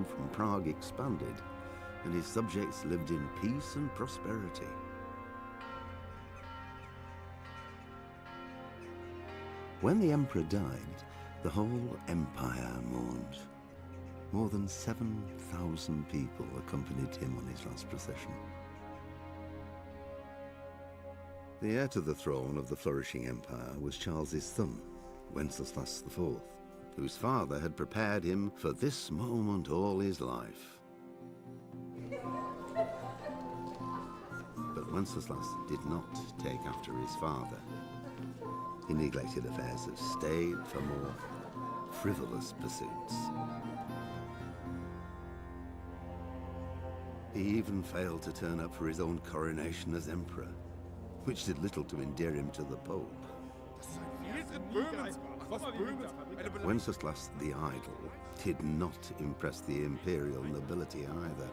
kingdom from Prague expanded, and his subjects lived in peace and prosperity. When the emperor died, the whole empire mourned. More than 7,000 people accompanied him on his last procession. The heir to the throne of the flourishing empire was Charles's son, Wenceslas IV, whose father had prepared him for this moment all his life. But Wenceslas did not take after his father. He neglected affairs of state for more frivolous pursuits. He even failed to turn up for his own coronation as emperor, which did little to endear him to the Pope. Wenceslas the Idle did not impress the imperial nobility either.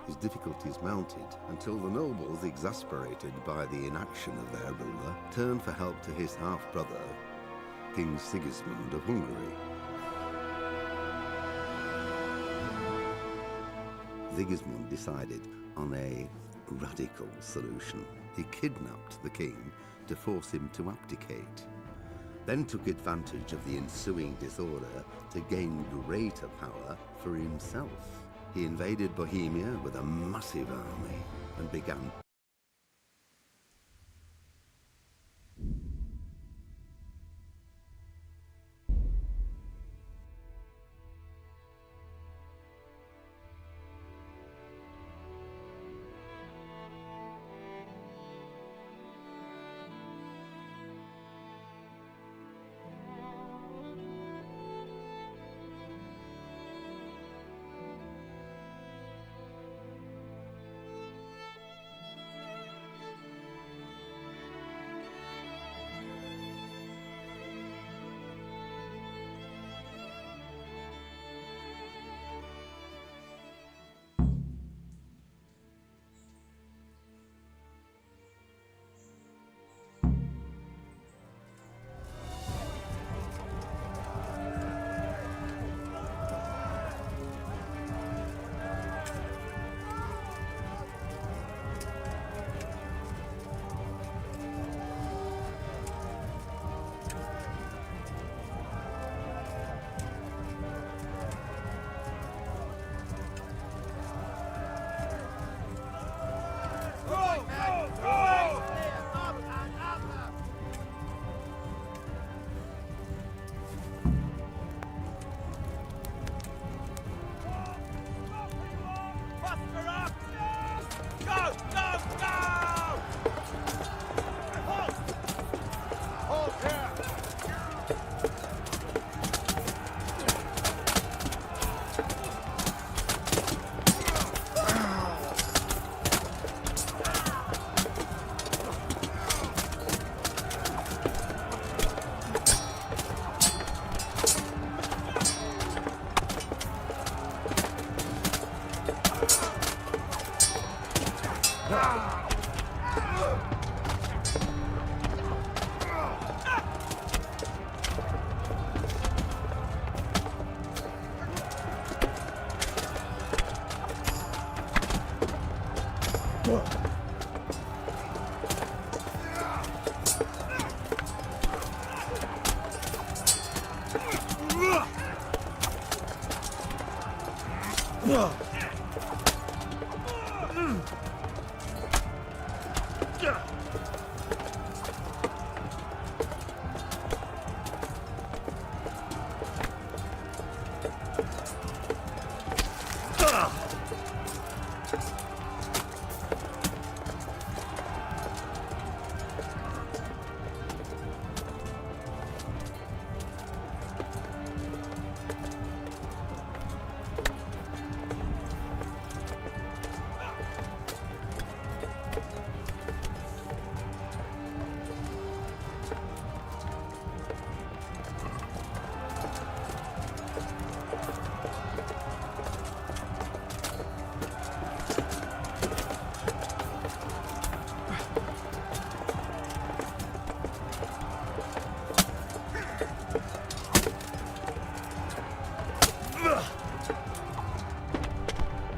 His difficulties mounted until the nobles, exasperated by the inaction of their ruler, turned for help to his half-brother, King Sigismund of Hungary. Sigismund decided on a radical solution. He kidnapped the king to force him to abdicate, then took advantage of the ensuing disorder to gain greater power for himself. He invaded Bohemia with a massive army and began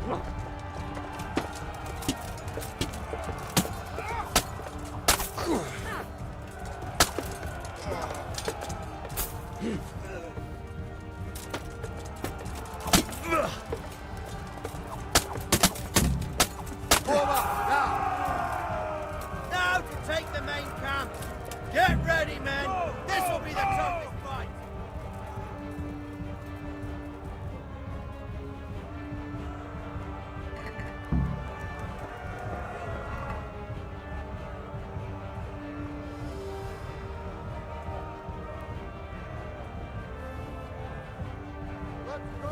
Now to take the main camp. Get ready, men. This will be the toughest fight. Let's go.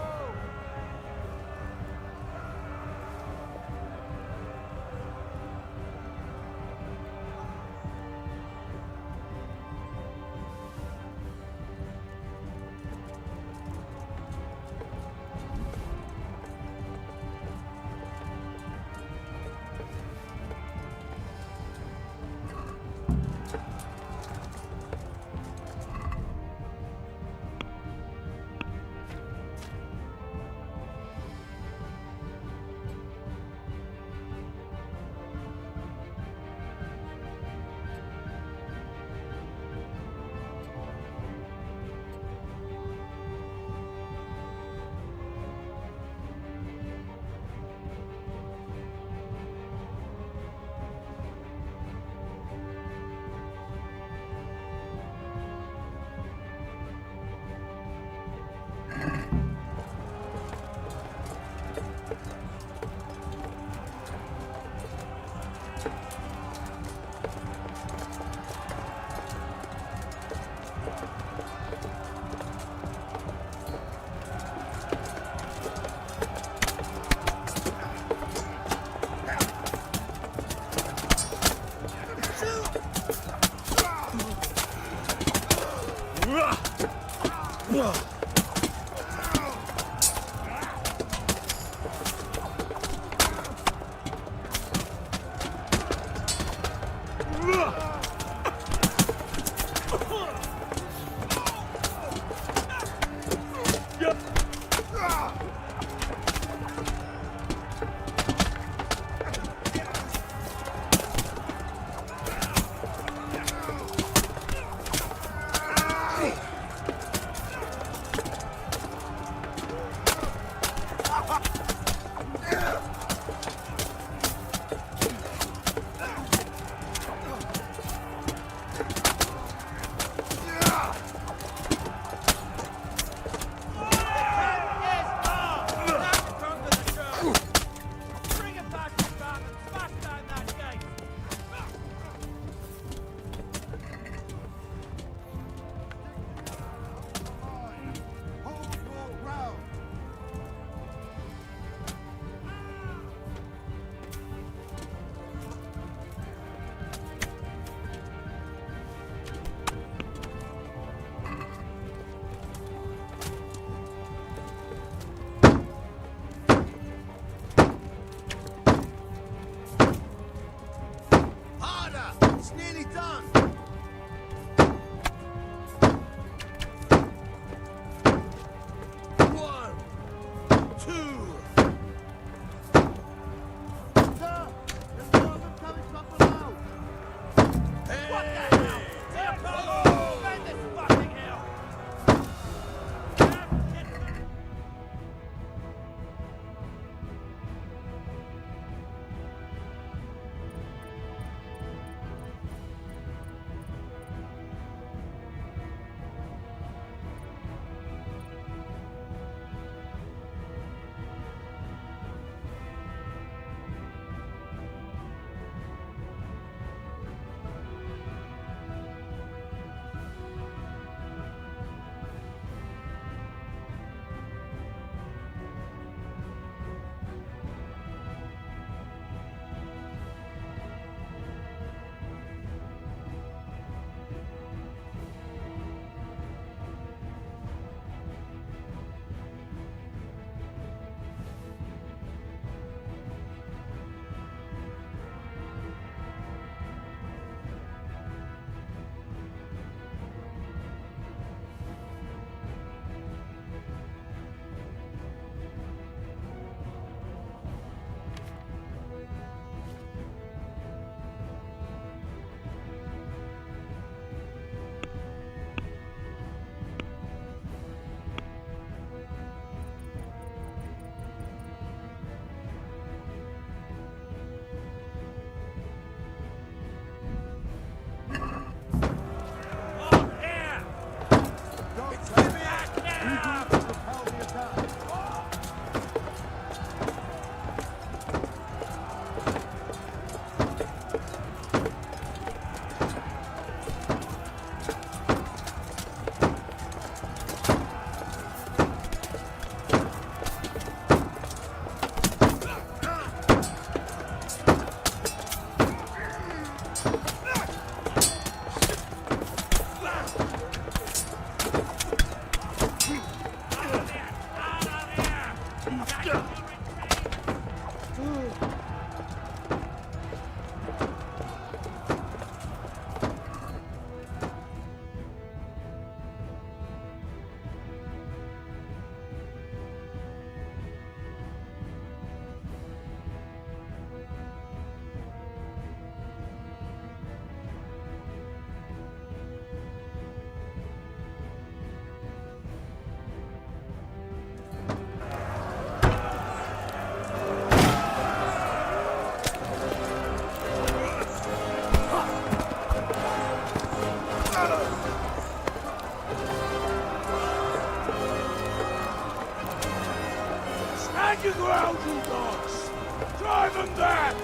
Stand your ground, you dogs! Drive them back!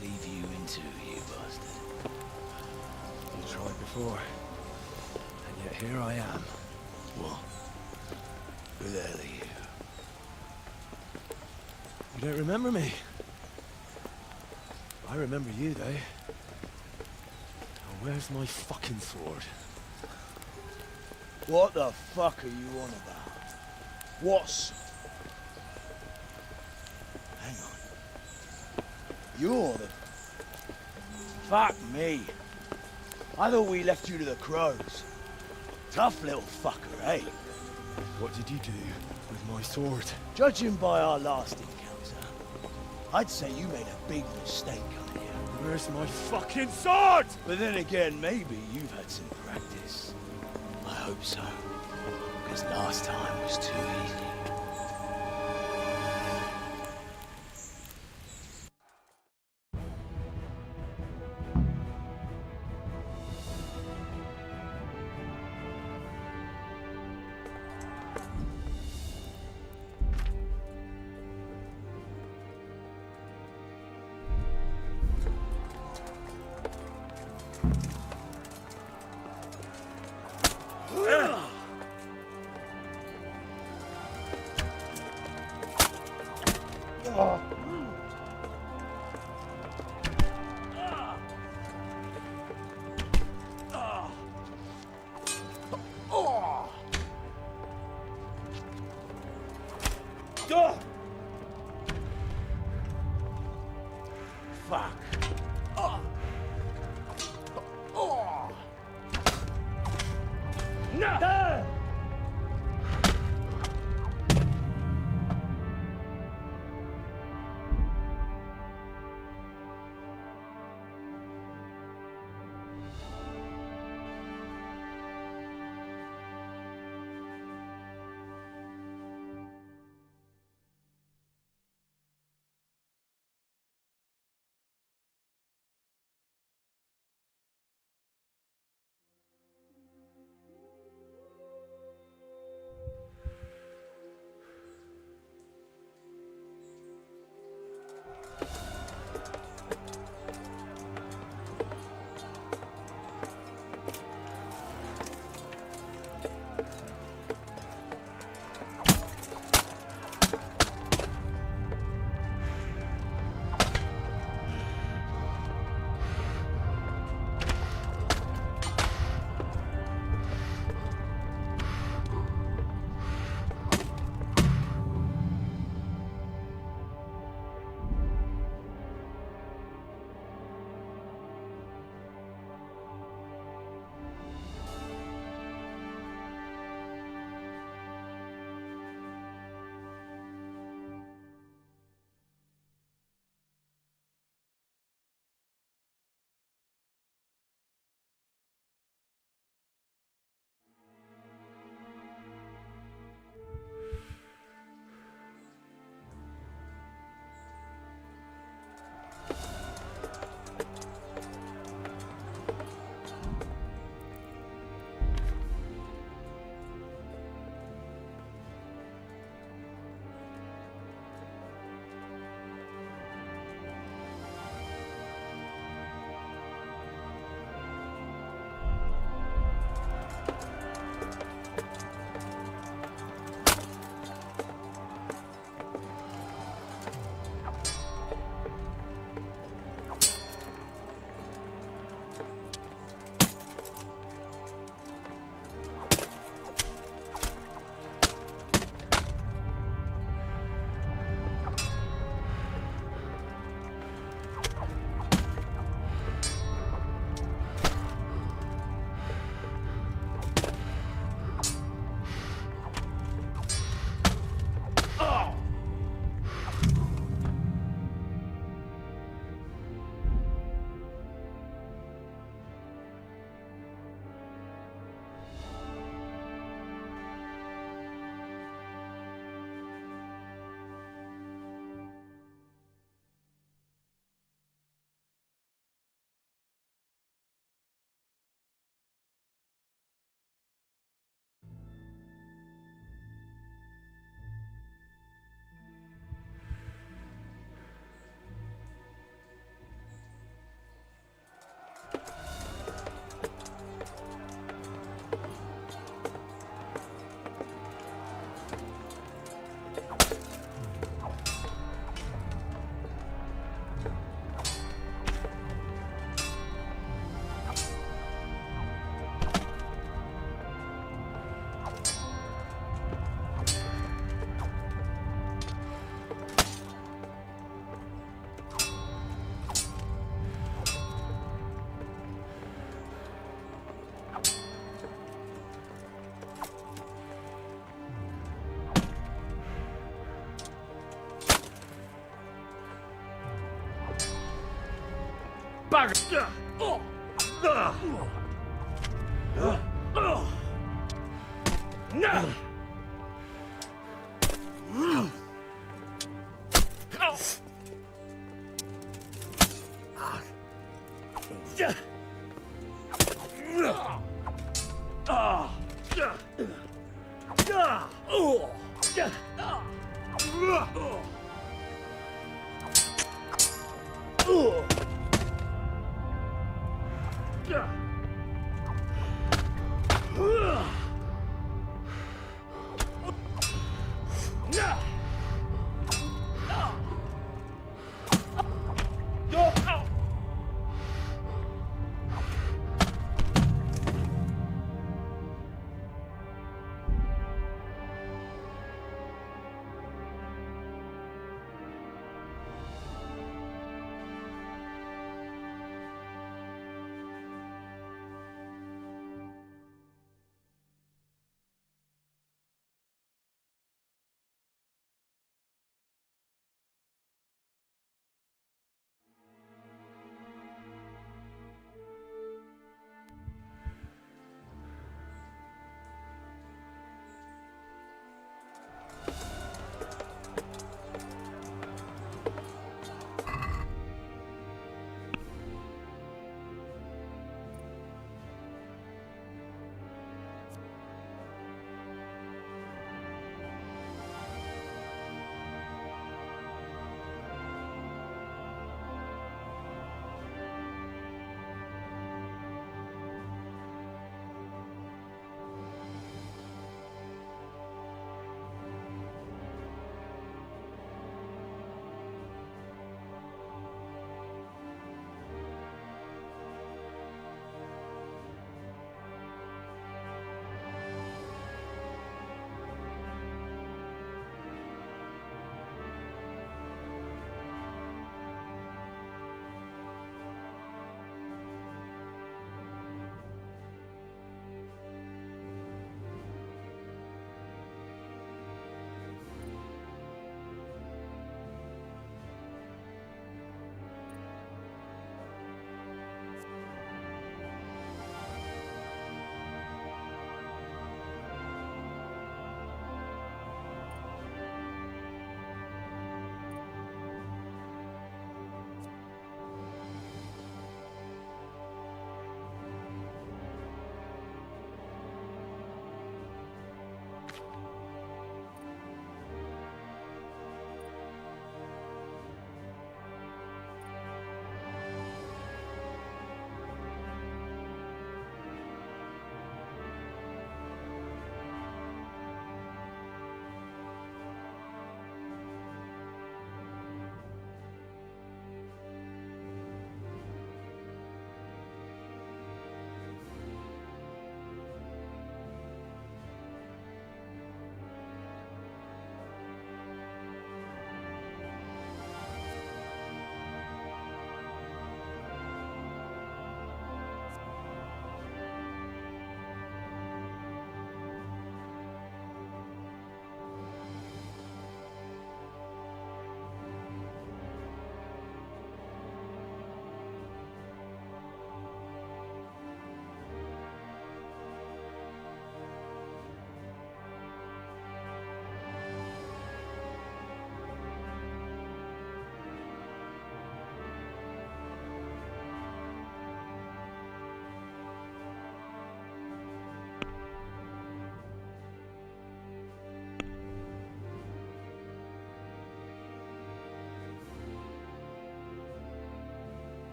Leave you in two, you bastard. You tried before, and yet here I am. What? Who the hell are you? You don't remember me? I remember you, though. Now, where's my fucking sword? What the fuck are you on about? What's... Hang on. You're the... Fuck me. I thought we left you to the crows. Tough little fucker, eh? What did you do with my sword? Judging by our last encounter, I'd say you made a big mistake coming here. Where's my fucking sword? But then again, maybe you've had some practice. I hope so. Because last time was too easy. Fuck. No!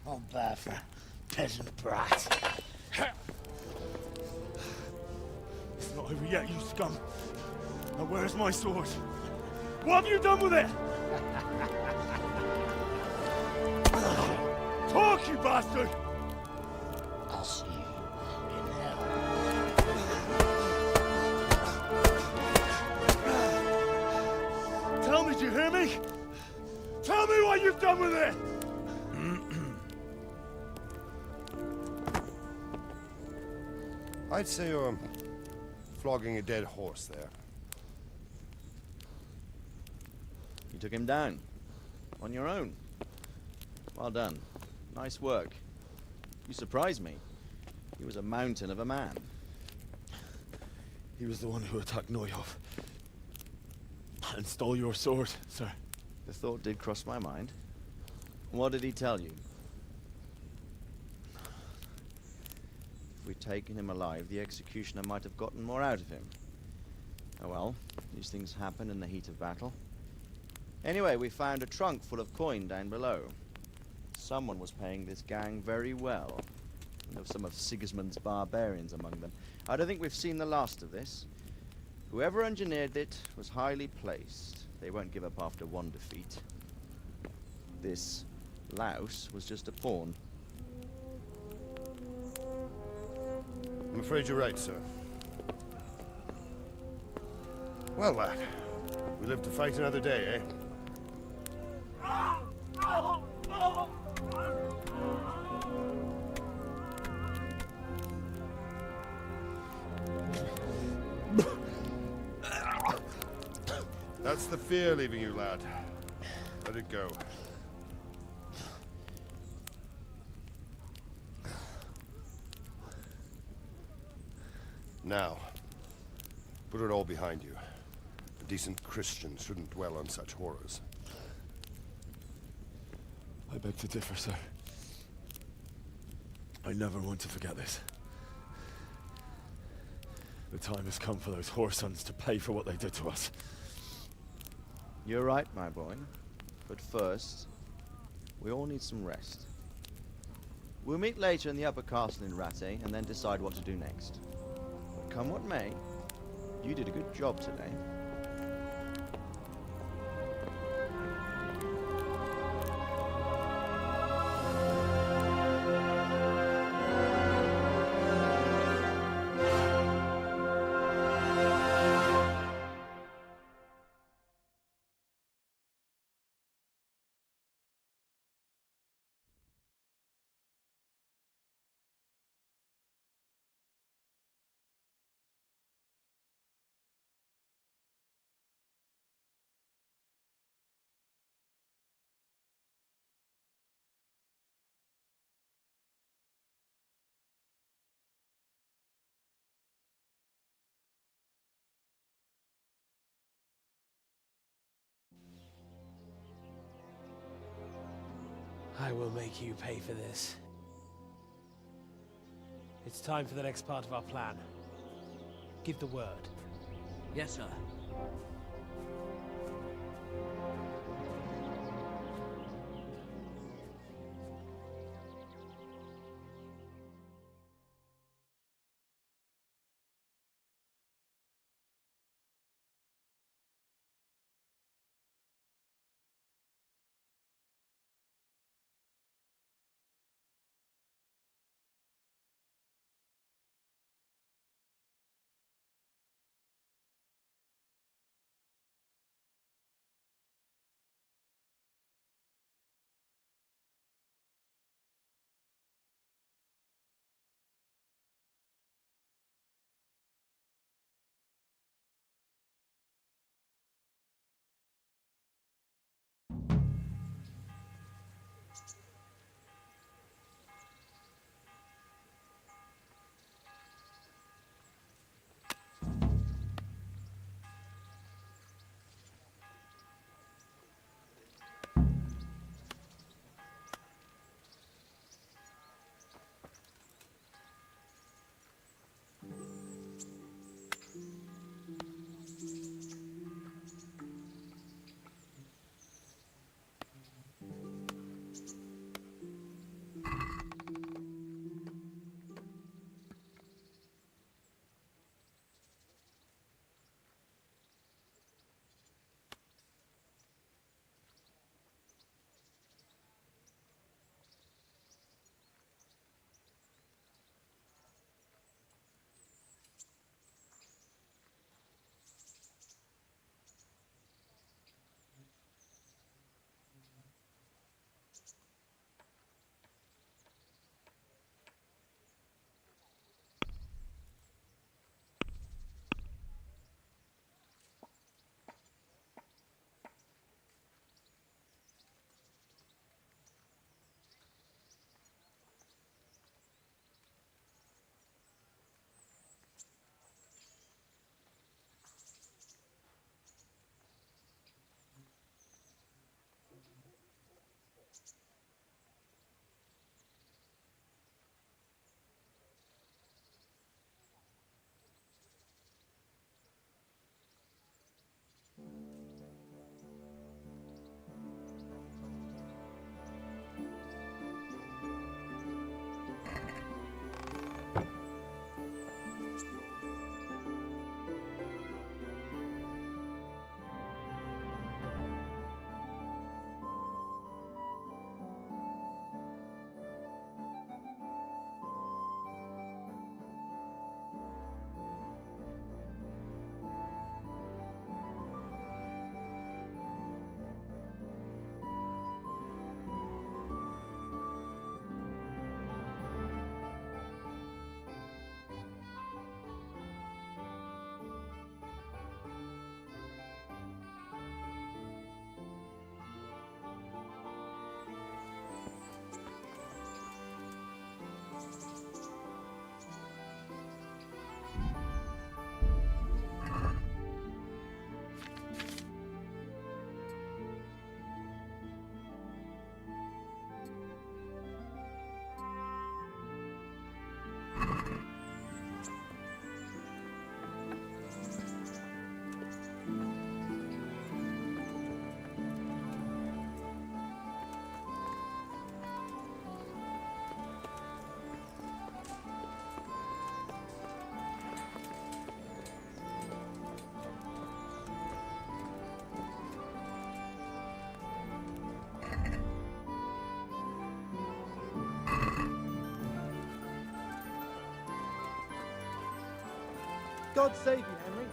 I'm bad for a peasant brat. It's not over yet, you scum. Now where's my sword? What have you done with it? Talk, you bastard! I'll see you in hell. Tell me, do you hear me? Tell me what you've done with it! I'd say you're flogging a dead horse there. You took him down. On your own. Well done. Nice work. You surprised me. He was a mountain of a man. He was the one who attacked Neuhoff. And stole your sword, sir. The thought did cross my mind. What did he tell you? If we'd taken him alive, the executioner might have gotten more out of him. Oh well, these things happen in the heat of battle. Anyway, we found a trunk full of coin down below. Someone was paying this gang very well. And there were some of Sigismund's barbarians among them. I don't think we've seen the last of this. Whoever engineered it was highly placed. They won't give up after one defeat. This louse was just a pawn. I'm afraid you're right, sir. Well, lad, we live to fight another day, eh? That's the fear leaving you, lad. Let it go. Now, put it all behind you. A decent Christian shouldn't dwell on such horrors. I beg to differ, sir. I never want to forget this. The time has come for those whoresons to pay for what they did to us. You're right, my boy. But first, we all need some rest. We'll meet later in the upper castle in Rattay and then decide what to do next. But come what may, you did a good job today. I will make you pay for this. It's time for the next part of our plan. Give the word. Yes, sir. God save you, Henry.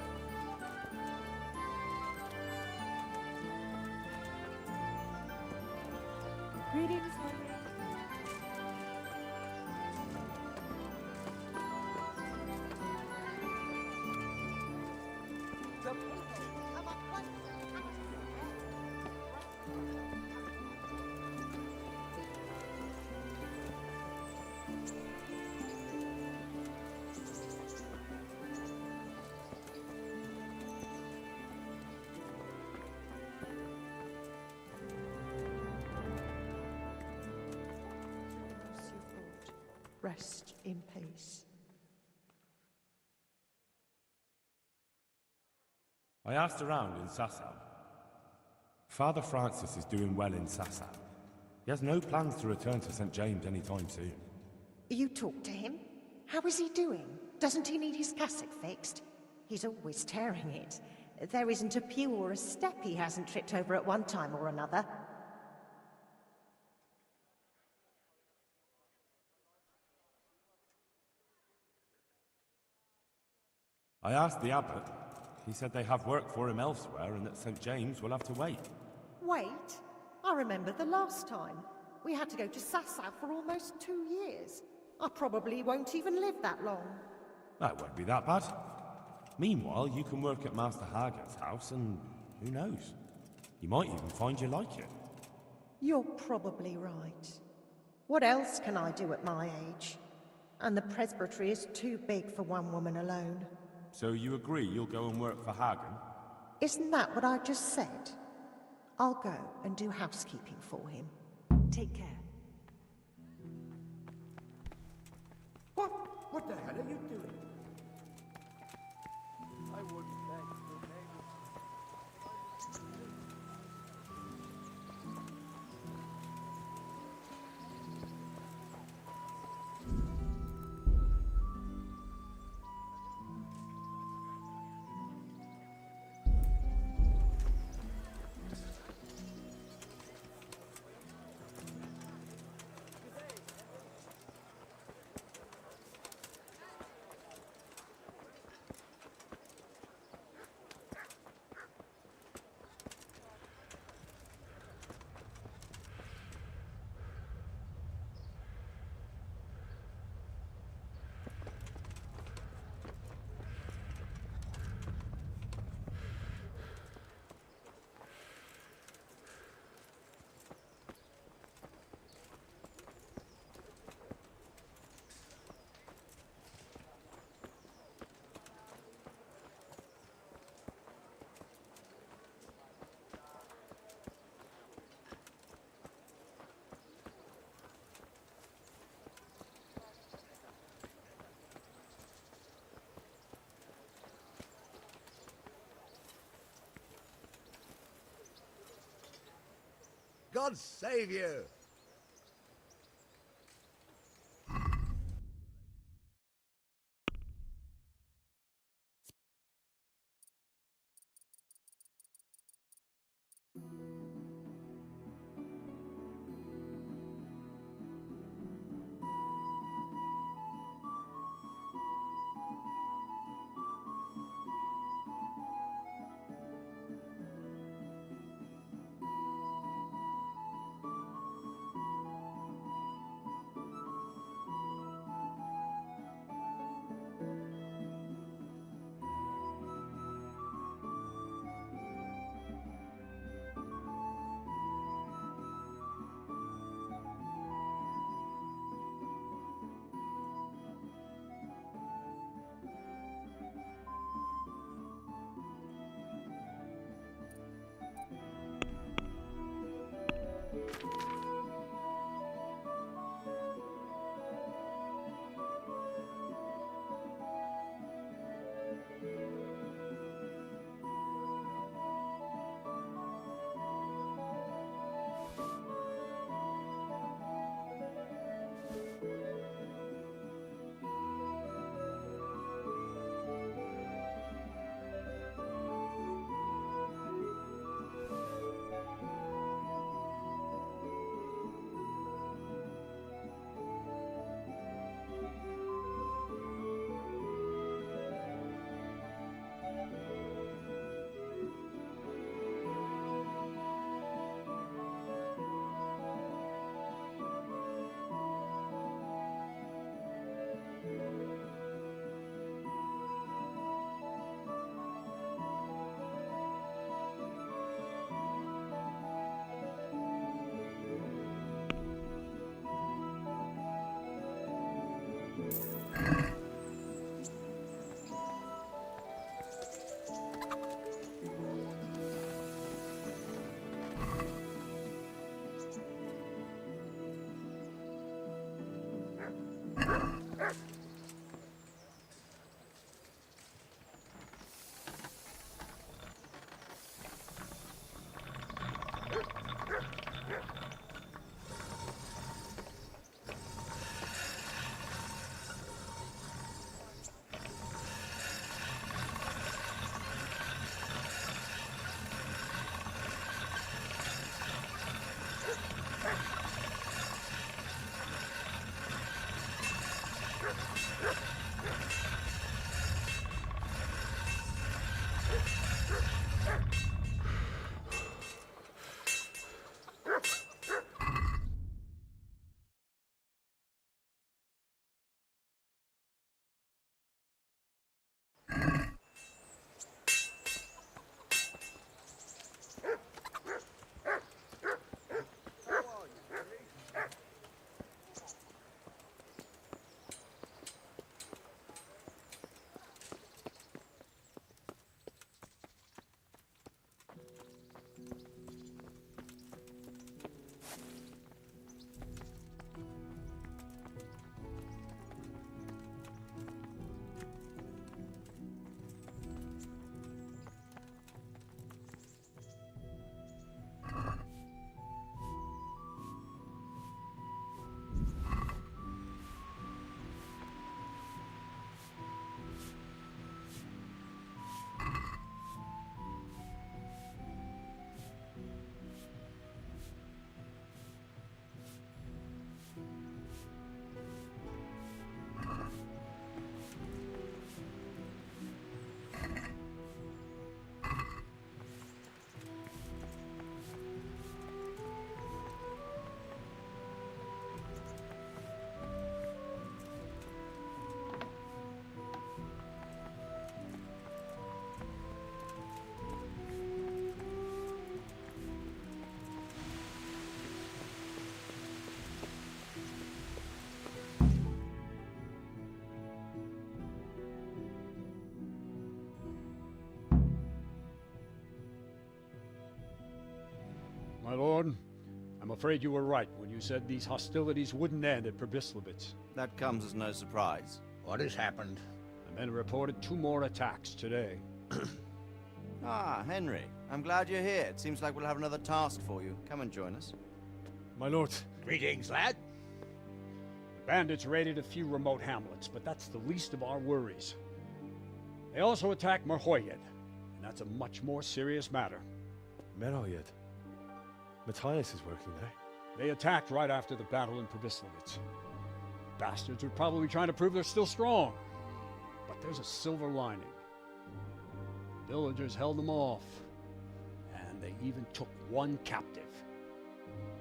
Greetings, Henry. Rest in peace. I asked around in Sasau. Father Francis is doing well in Sasau. He has no plans to return to St. James anytime soon. You talked to him? How is he doing? Doesn't he need his cassock fixed? He's always tearing it. There isn't a pew or a step he hasn't tripped over at one time or another. I asked the abbot. He said they have work for him elsewhere and that St. James will have to wait. Wait? I remember the last time. We had to go to Sasau for almost 2 years. I probably won't even live that long. That won't be that bad. Meanwhile, you can work at Master Harget's house and who knows? You might even find you like it. You're probably right. What else can I do at my age? And the presbytery is too big for one woman alone. So you agree you'll go and work for Hagen? Isn't that what I just said? I'll go and do housekeeping for him. Take care. What the hell are you doing? I wouldn't beg for God save you! My lord, I'm afraid you were right when you said these hostilities wouldn't end at Pribyslavitz. That comes as no surprise. What has happened? The men reported 2 more attacks today. Ah, Henry. I'm glad you're here. It seems like we'll have another task for you. Come and join us. My lord. Greetings, lad. The bandits raided a few remote hamlets, but that's the least of our worries. They also attacked Merhoyed, and that's a much more serious matter. Merhoyed. Matthias is working there. They attacked right after the battle in Pribyslavitz. Bastards are probably trying to prove they're still strong. But there's a silver lining. The villagers held them off, and they even took one captive.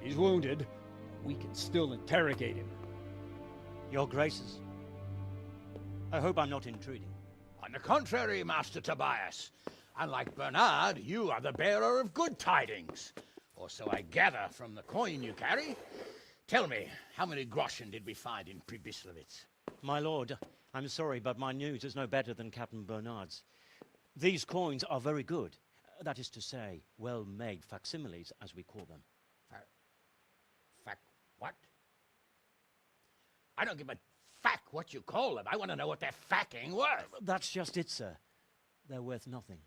He's wounded, but we can still interrogate him. Your Graces, I hope I'm not intruding. On the contrary, Master Tobias. Unlike Bernard, you are the bearer of good tidings. Or so I gather from the coin you carry. Tell me, how many groschen did we find in Pribyslavitz? My lord, I'm sorry, but my news is no better than Captain Bernard's. These coins are very good. That is to say, well-made facsimiles, as we call them. What? I don't give a fack what you call them. I want to know what they're facking worth. That's just it, sir. They're worth nothing.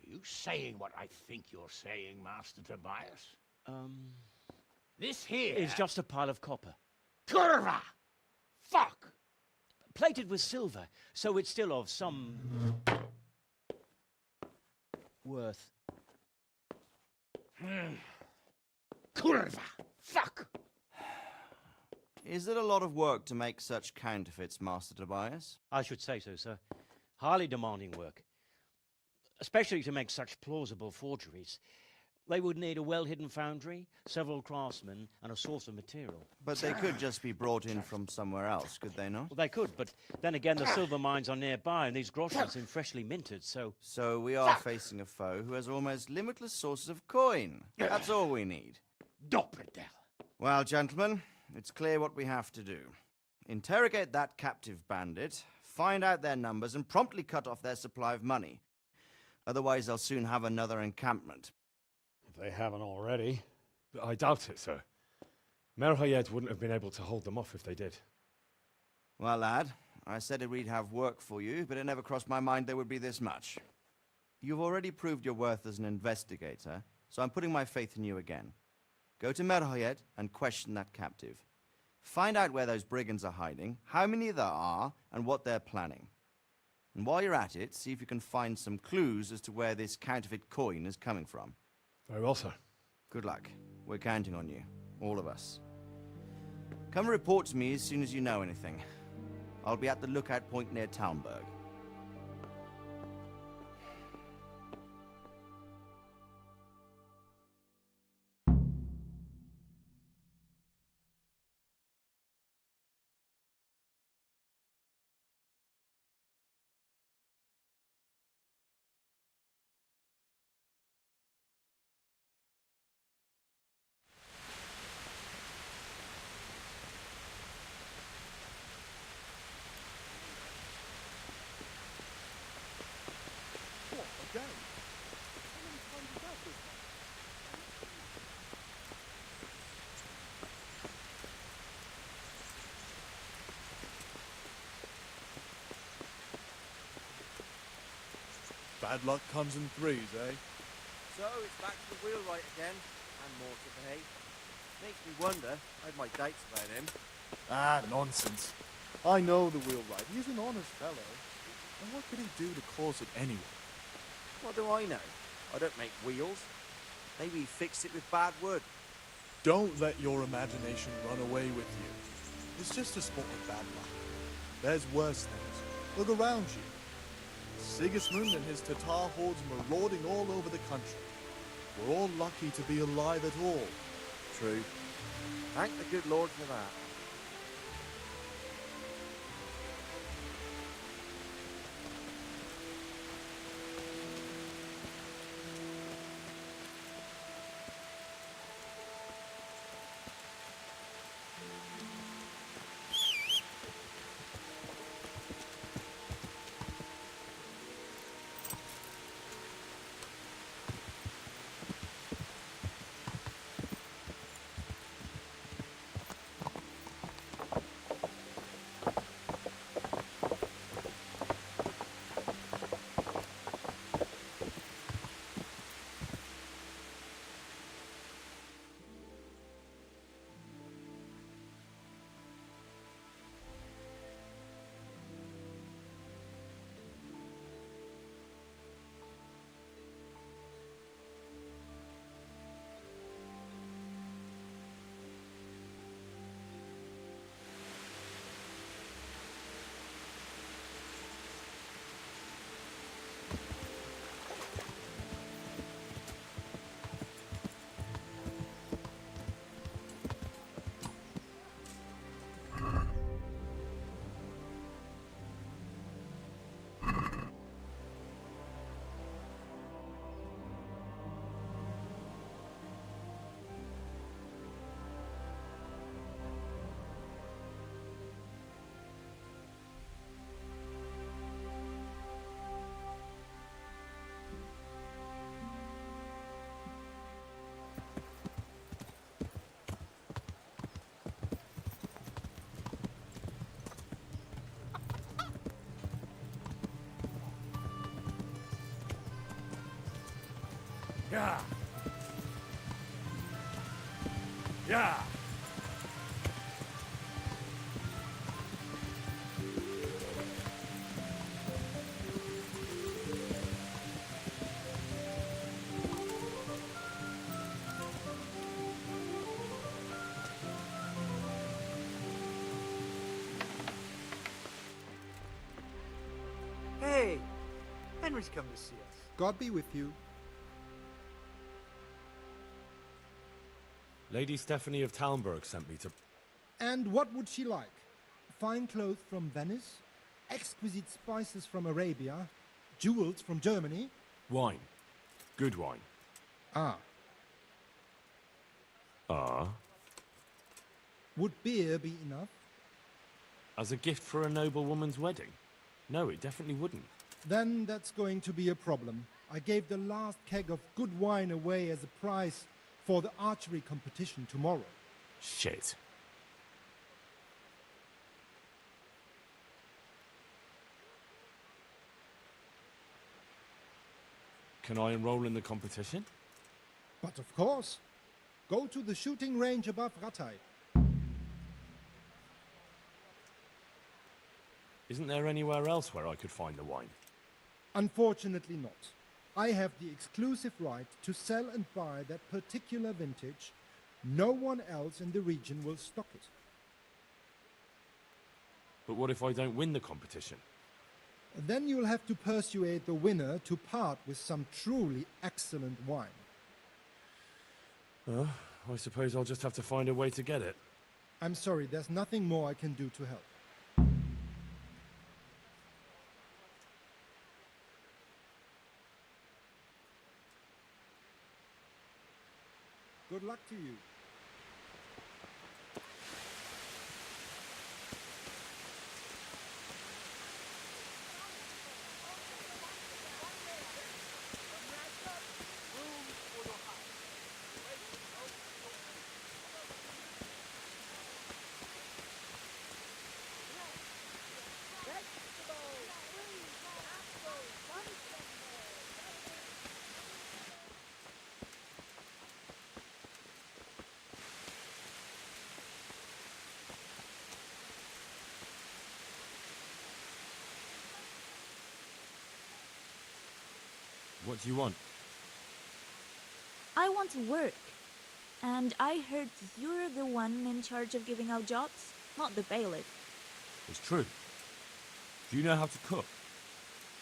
Are you saying what I think you're saying, Master Tobias? This here... It's just a pile of copper. Kurva! Fuck! Plated with silver, so it's still of some... worth. Kurva! Fuck! Is it a lot of work to make such counterfeits, Master Tobias? I should say so, sir. Highly demanding work. Especially to make such plausible forgeries. They would need a well-hidden foundry, several craftsmen, and a source of material. But they could just be brought in from somewhere else, could they not? Well, they could, but then again, the silver mines are nearby, and these groschen seem freshly minted, so... So we are facing a foe who has almost limitless sources of coin. That's all we need. Doppeltel. Well, gentlemen, it's clear what we have to do. Interrogate that captive bandit, find out their numbers, and promptly cut off their supply of money. Otherwise, they'll soon have another encampment. If they haven't already. I doubt it, sir. Merhoyed wouldn't have been able to hold them off if they did. Well, lad, I said we'd have work for you, but it never crossed my mind there would be this much. You've already proved your worth as an investigator, So I'm putting my faith in you again. Go to Merhoyed and question that captive. Find out where those brigands are hiding, how many there are, and what they're planning. And while you're at it, see if you can find some clues as to where this counterfeit coin is coming from. Very well, sir. Good luck. We're counting on you. All of us. Come report to me as soon as you know anything. I'll be at the lookout point near Talmberg. Bad luck comes in threes, eh? So, it's back to the wheelwright again, and more to behave. Makes me wonder. I had my doubts about him. Ah, nonsense. I know the wheelwright. He's an honest fellow. And what could he do to cause it anyway? What do I know? I don't make wheels. Maybe he fixed it with bad wood. Don't let your imagination run away with you. It's just a sport of bad luck. There's worse things. Look around you. Sigismund and his Tatar hordes marauding all over the country. We're all lucky to be alive at all. True. Thank the good Lord for that. Yeah. Yeah. Hey, Henry's come to see us. God be with you. Lady Stephanie of Talmberg sent me to... And what would she like? Fine clothes from Venice, exquisite spices from Arabia, jewels from Germany. Wine. Good wine. Ah. Ah. Would beer be enough? As a gift for a noble woman's wedding? No, it definitely wouldn't. Then that's going to be a problem. I gave the last keg of good wine away as a prize for the archery competition tomorrow. Shit. Can I enroll in the competition? But of course. Go to the shooting range above Rattay. Isn't there anywhere else where I could find the wine? Unfortunately not. I have the exclusive right to sell and buy that particular vintage. No one else in the region will stock it. But what if I don't win the competition? Then you'll have to persuade the winner to part with some truly excellent wine. Well, I suppose I'll just have to find a way to get it. I'm sorry, there's nothing more I can do to help. Good luck to you. What do you want? I want to work. And I heard you're the one in charge of giving out jobs, not the bailiff. It's true. Do you know how to cook?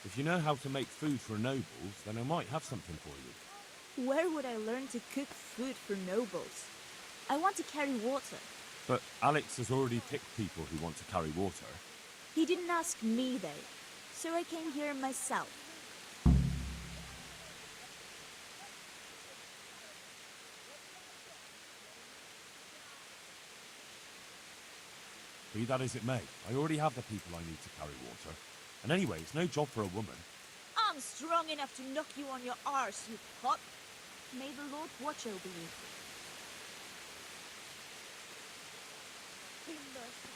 If you know how to make food for nobles, then I might have something for you. Where would I learn to cook food for nobles? I want to carry water. But Alex has already picked people who want to carry water. He didn't ask me, though, so I came here myself. Be that as it may, I already have the people I need to carry water. And anyway, it's no job for a woman. I'm strong enough to knock you on your arse, you pot. May the Lord watch over you. Be merciful.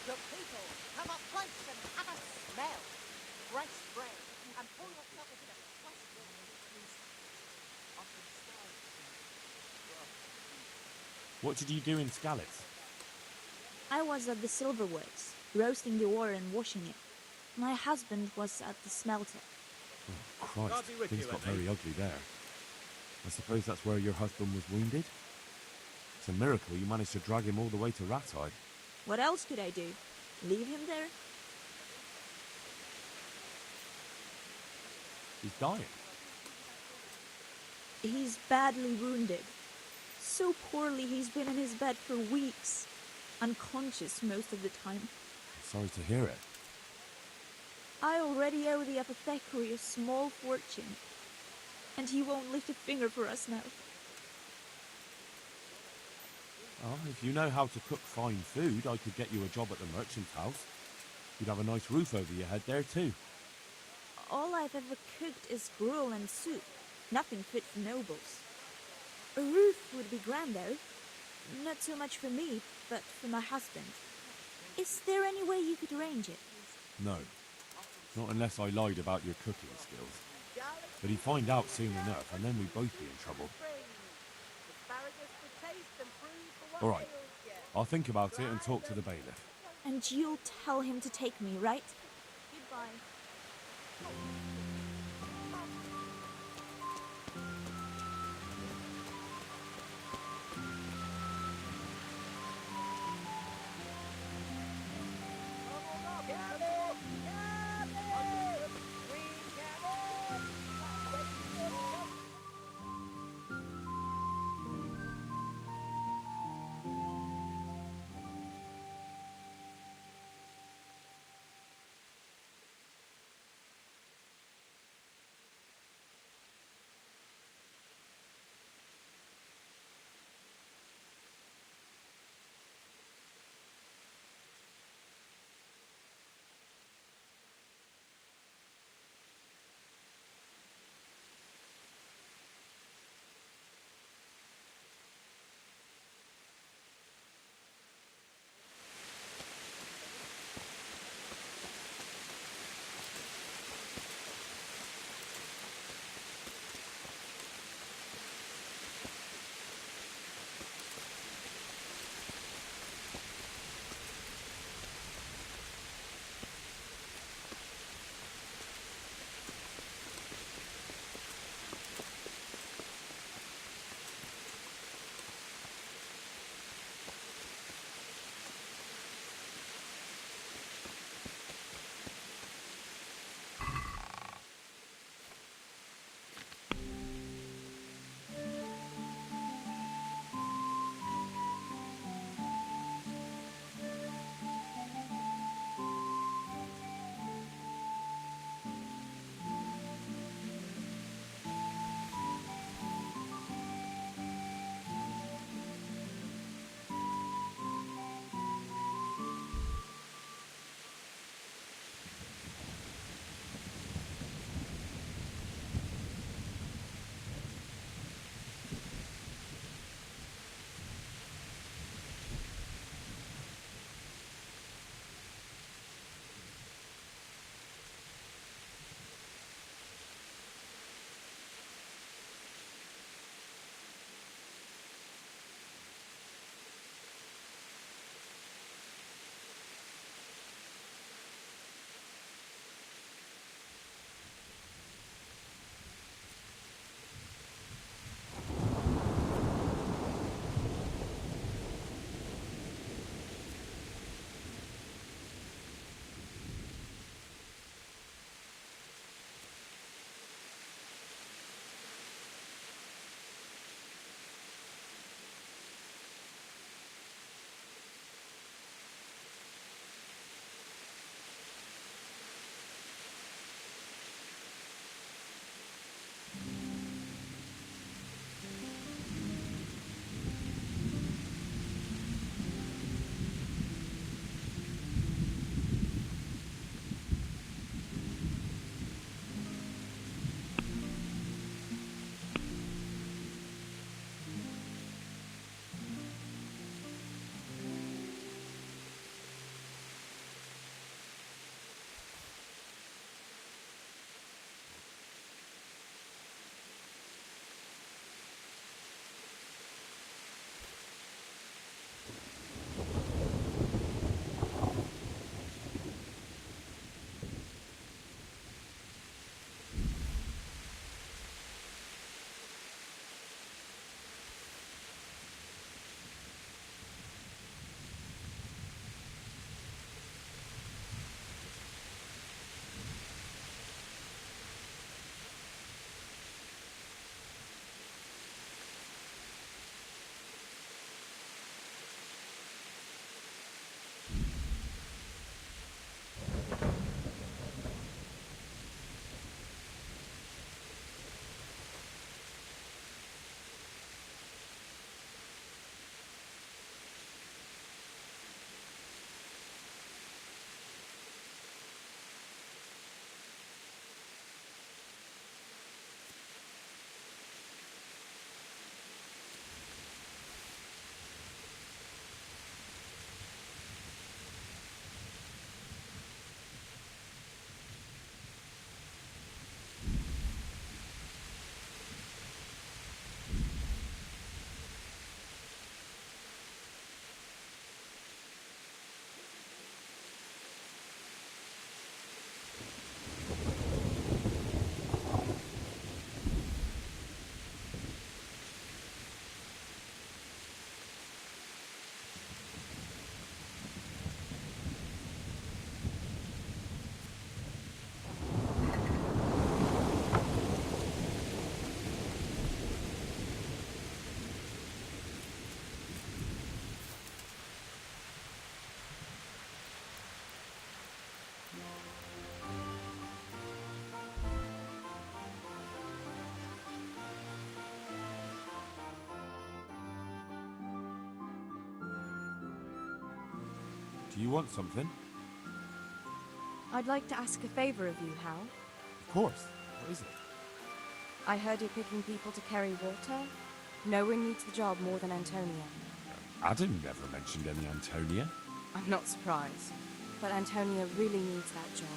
The people come up close and have a smell. Grace bread and pour yourself into the fresh water. What did you do in Skalitz? I was at the silver works, roasting the ore and washing it. My husband was at the smelter. Oh, Christ, things got very ugly there. I suppose that's where your husband was wounded? It's a miracle you managed to drag him all the way to Rattay. What else could I do? Leave him there? He's dying. He's badly wounded. So poorly he's been in his bed for weeks. Unconscious most of the time. Sorry to hear it. I already owe the apothecary a small fortune. And he won't lift a finger for us now. Oh, if you know how to cook fine food, I could get you a job at the merchant's house. You'd have a nice roof over your head there too. All I've ever cooked is gruel and soup. Nothing fit for nobles. A roof would be grand though. Not so much for me, but for my husband. Is there any way you could arrange it? No. Not unless I lied about your cooking skills. But he'd find out soon enough, and then we'd both be in trouble. All right. I'll think about it and talk to the bailiff. And you'll tell him to take me, right? Goodbye. Do you want something? I'd like to ask a favor of you, Hal. Of course. What is it? I heard you're picking people to carry water. No one needs the job more than Antonia. Adam never mentioned any Antonia. I'm not surprised. But Antonia really needs that job.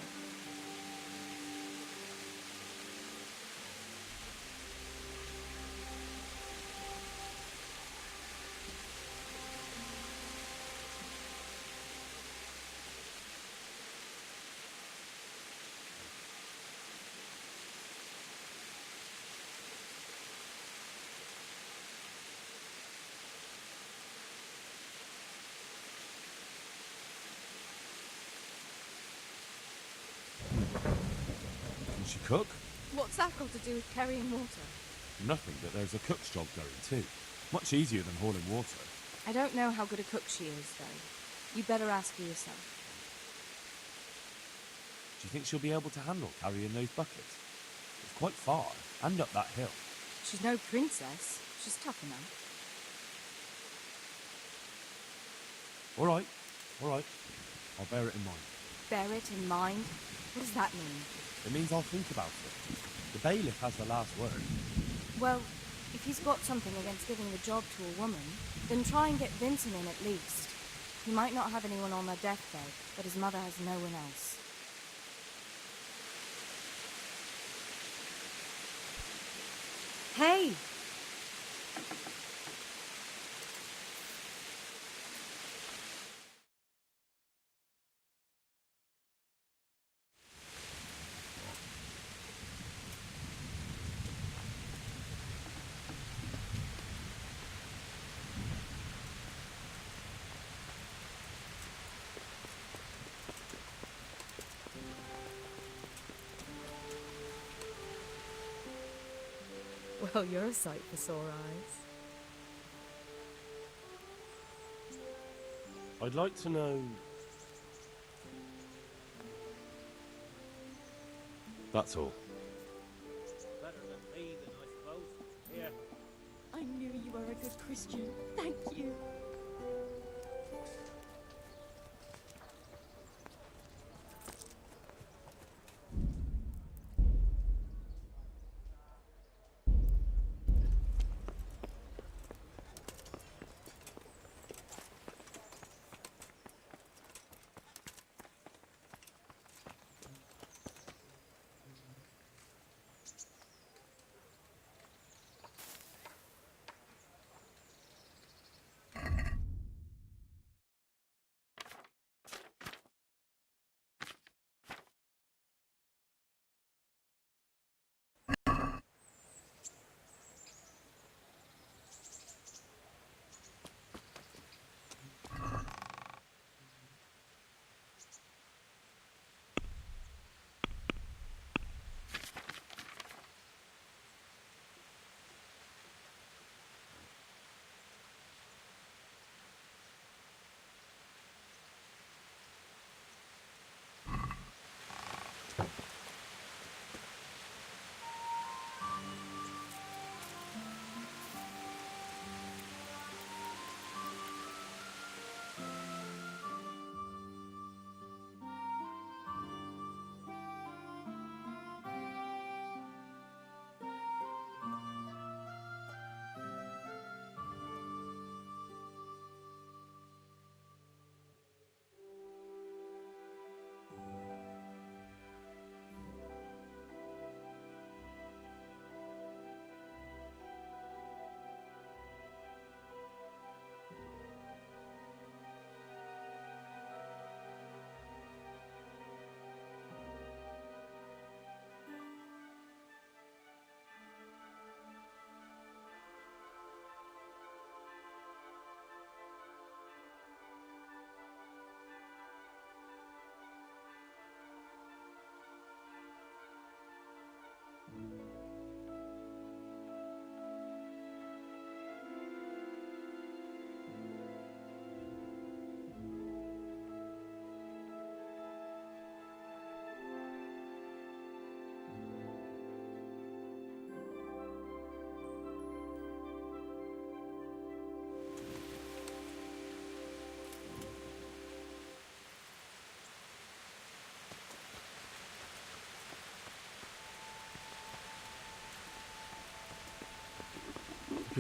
Can she cook? What's that got to do with carrying water? Nothing, but there's a cook's job going too. Much easier than hauling water. I don't know how good a cook she is, though. You better ask her yourself. Do you think she'll be able to handle carrying those buckets? It's quite far, and up that hill. She's no princess. She's tough enough. All right. I'll bear it in mind. Bear it in mind? What does that mean? It means I'll think about it. The bailiff has the last word. Well, if he's got something against giving the job to a woman, then try and get Vincent in at least. He might not have anyone on their deathbed, but his mother has no one else. Hey! Well, you're a sight for sore eyes. I'd like to know... That's all. Better than me, then, I suppose. Here. I knew you were a good Christian. Thank you.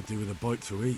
Could do with a bite to eat.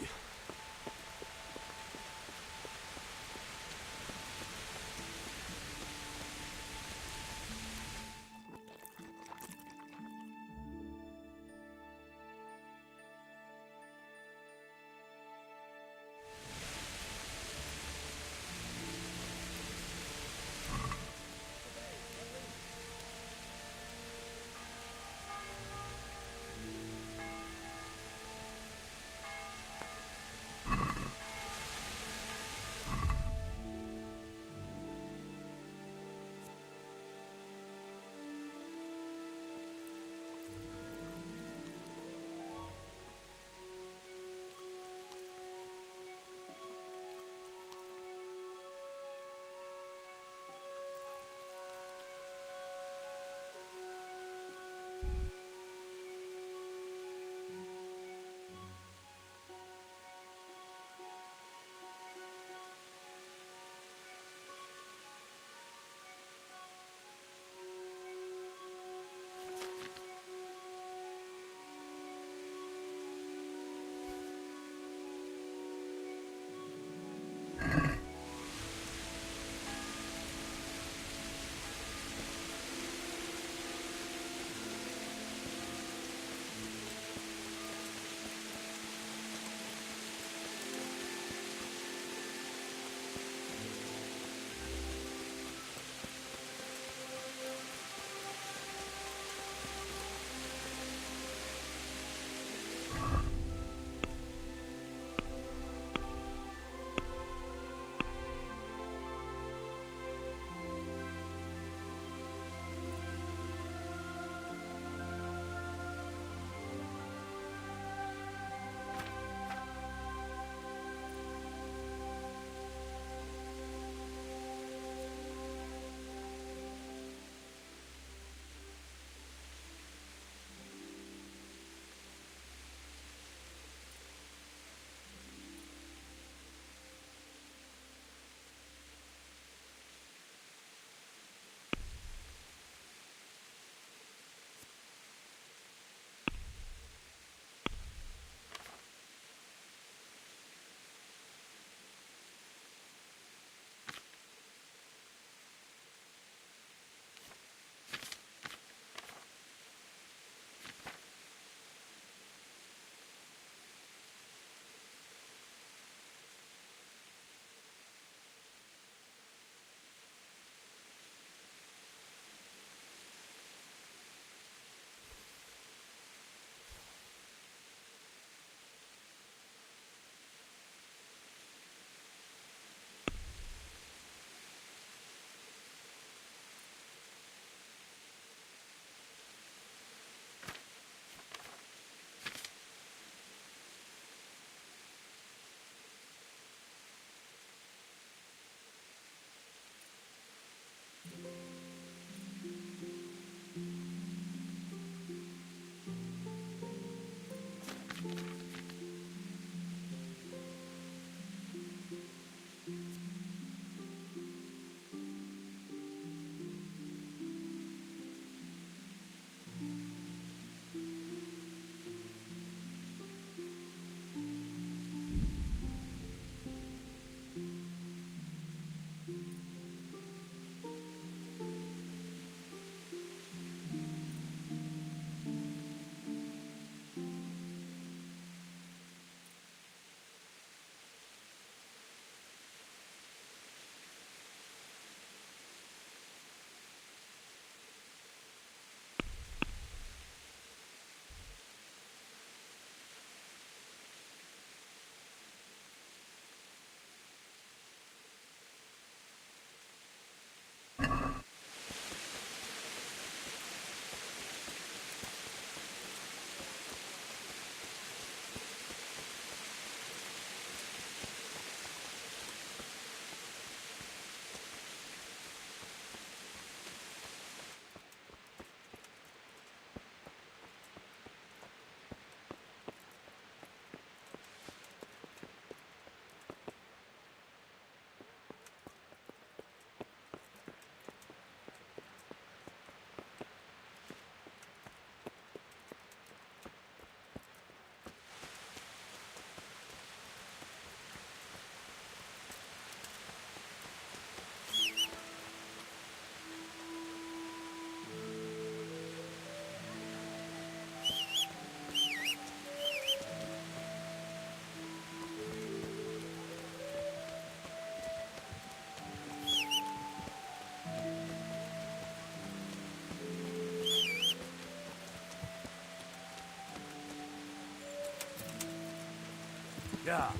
Yeah.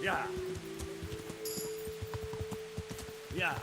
Yeah. Yeah.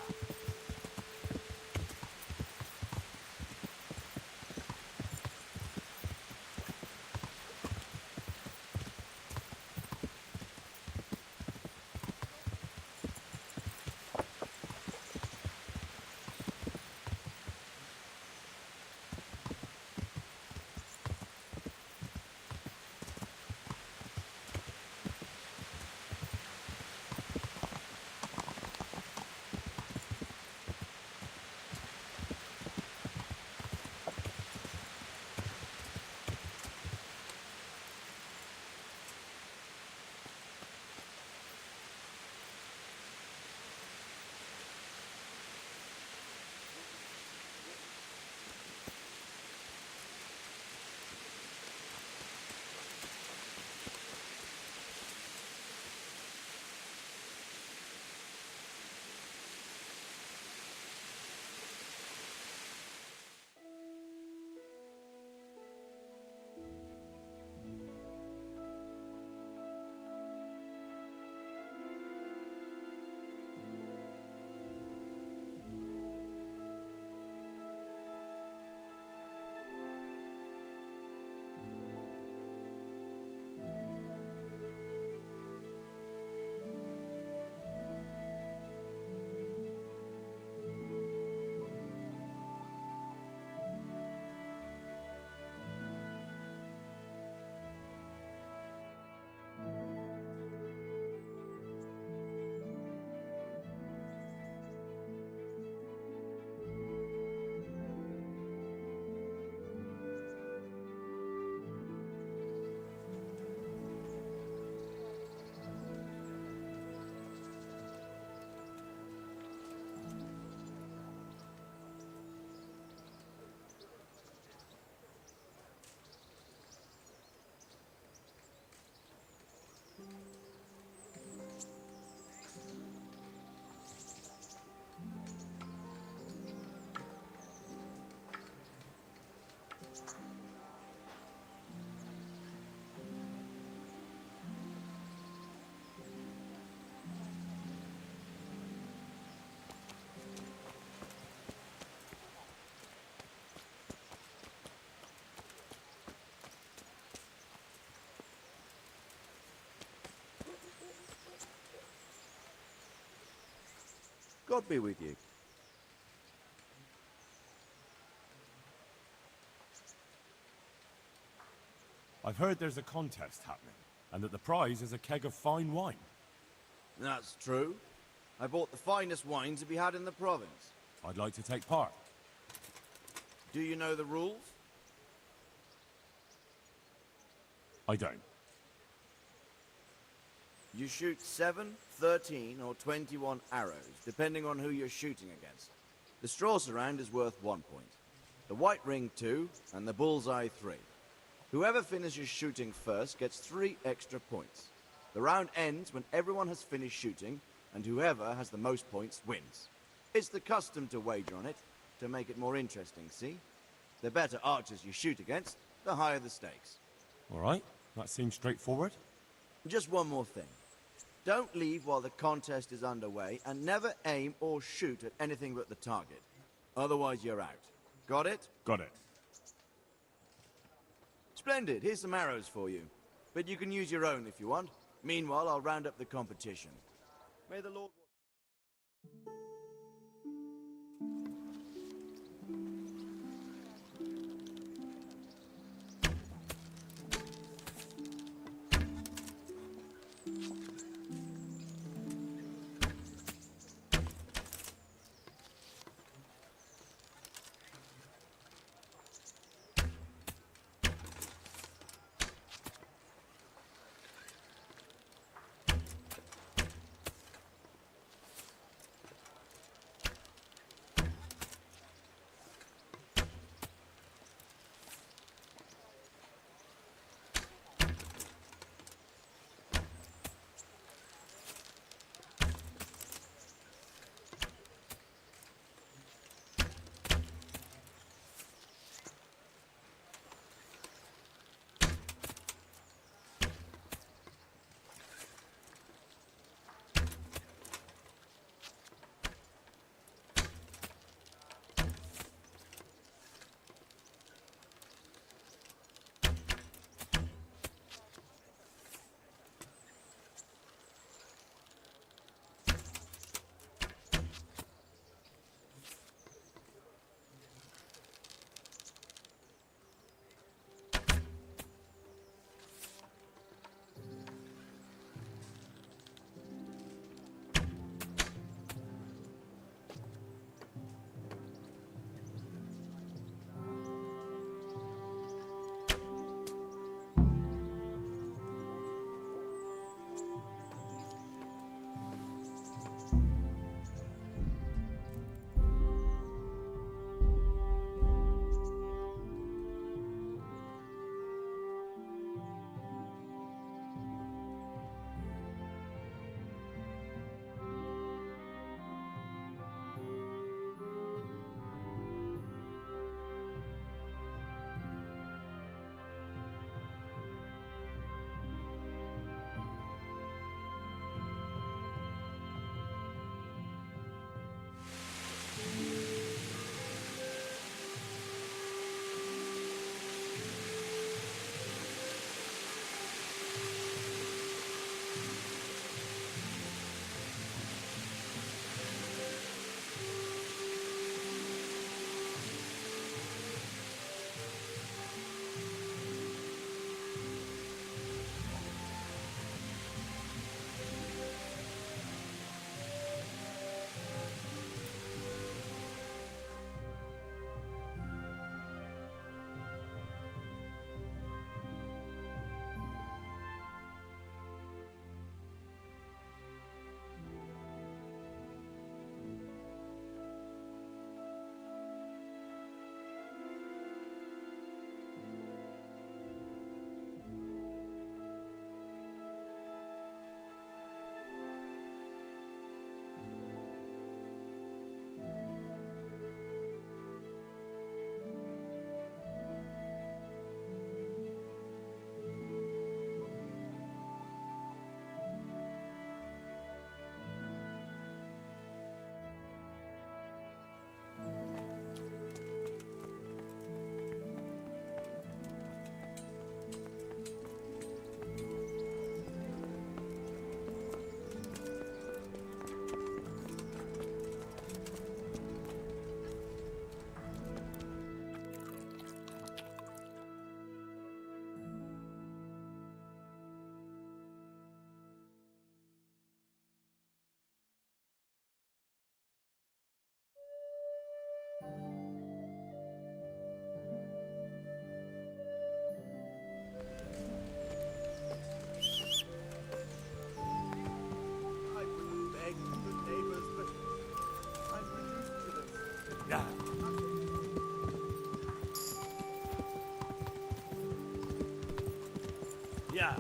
God be with you. I've heard there's a contest happening, and that the prize is a keg of fine wine. That's true. I bought the finest wine to be had in the province. I'd like to take part. Do you know the rules? I don't. You shoot 7, 13, or 21 arrows, depending on who you're shooting against. The straw surround is worth 1 point, the white ring 2, and the bullseye 3. Whoever finishes shooting first gets 3 extra points. The round ends when everyone has finished shooting, and whoever has the most points wins. It's the custom to wager on it, to make it more interesting, see? The better archers you shoot against, the higher the stakes. All right, that seems straightforward. Just one more thing. Don't leave while the contest is underway, and never aim or shoot at anything but the target. Otherwise, you're out. Got it? Got it. Splendid. Here's some arrows for you. But you can use your own if you want. Meanwhile, I'll round up the competition. May the Lord... I wouldn't beg good neighbors, but I'm reduced to this. Yeah. Yeah.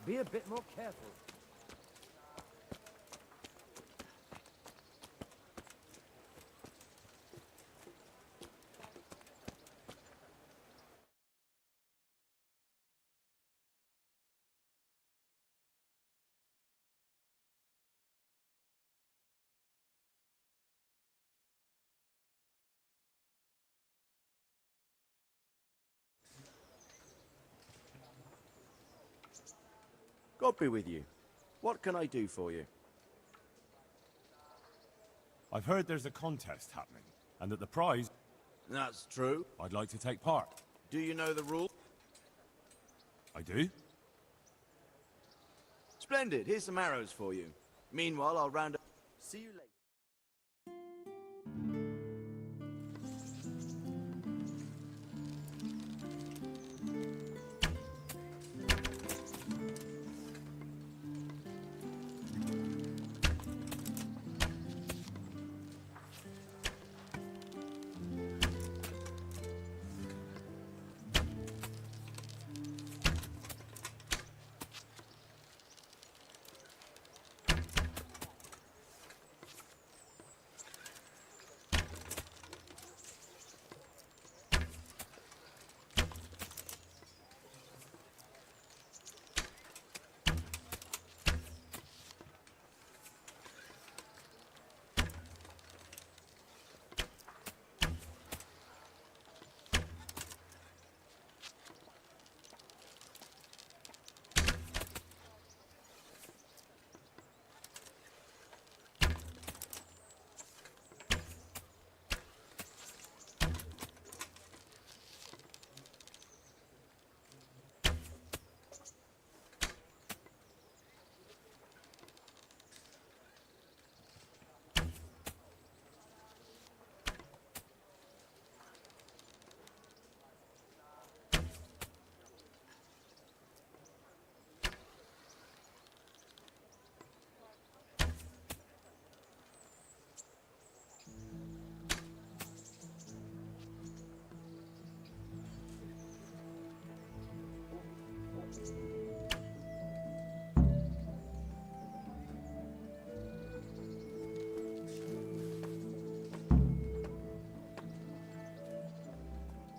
Be a bit more careful. God be with you. What can I do for you? I've heard there's a contest happening, and that the prize... That's true. I'd like to take part. Do you know the rule? I do? Splendid. Here's some arrows for you. Meanwhile, I'll round up... See you later.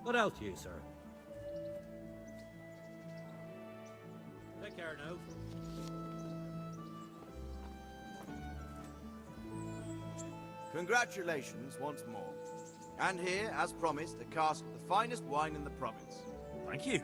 What else you, sir? Take care now. Congratulations once more. And here, as promised, a cask of the finest wine in the province. Thank you.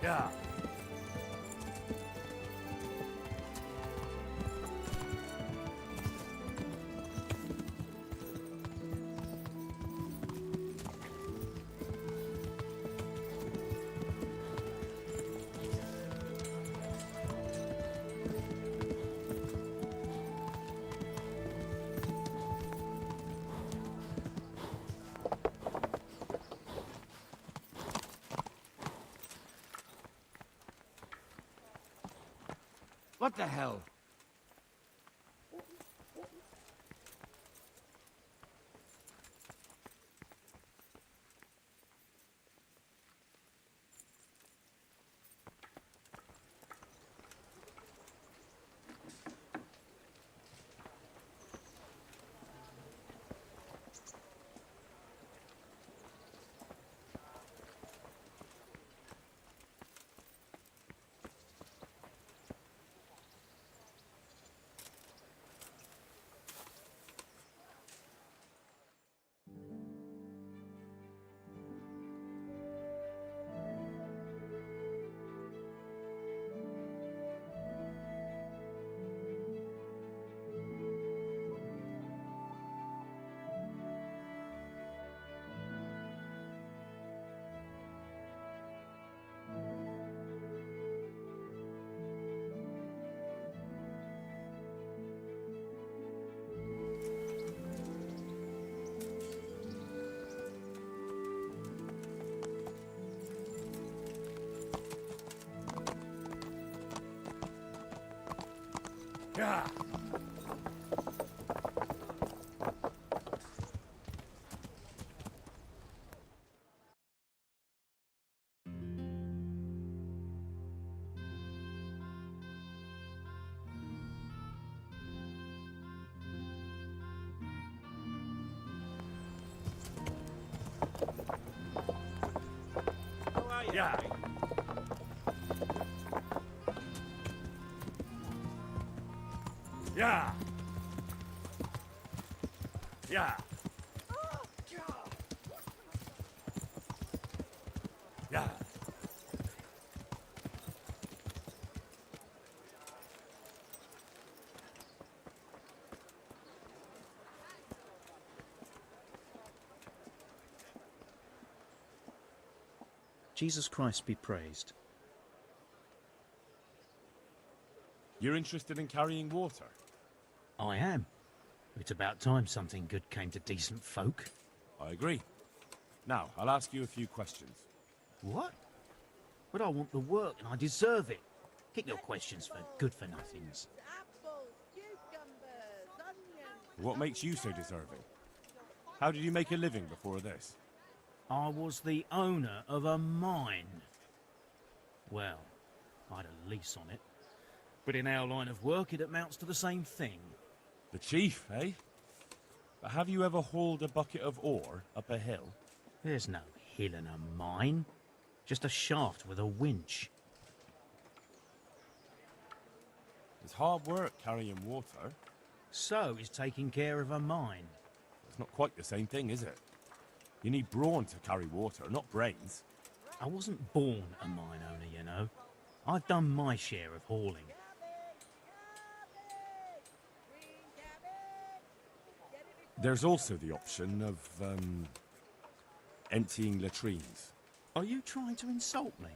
Yeah. What the hell? Yeah. Yeah. Yeah. Yeah. Yeah. Jesus Christ be praised. You're interested in carrying water? I am. It's about time something good came to decent folk. I agree. Now, I'll ask you a few questions. What? But I want the work and I deserve it. Keep your questions for good-for-nothings. What makes you so deserving? How did you make a living before this? I was the owner of a mine. Well, I had a lease on it. But in our line of work, it amounts to the same thing. The chief, eh? But have you ever hauled a bucket of ore up a hill? There's no hill in a mine. Just a shaft with a winch. It's hard work carrying water. So is taking care of a mine. It's not quite the same thing, is it? You need brawn to carry water, not brains. I wasn't born a mine owner, you know. I've done my share of hauling. There's also the option of, emptying latrines. Are you trying to insult me?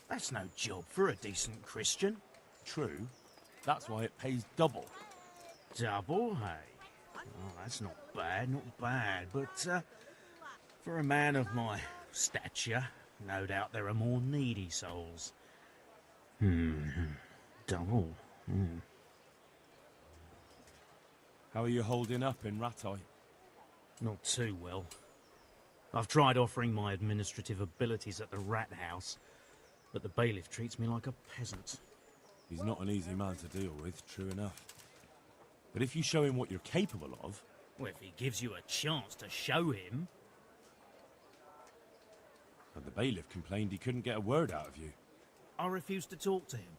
That's no job for a decent Christian. True. That's why it pays double. Double, hey? Oh, that's not bad, but, for a man of my stature, no doubt there are more needy souls. Double. How are you holding up in Rattay? Not too well. I've tried offering my administrative abilities at the rat house, but the bailiff treats me like a peasant. He's not an easy man to deal with, true enough. But if you show him what you're capable of... Well, if he gives you a chance to show him... And the bailiff complained he couldn't get a word out of you. I refused to talk to him.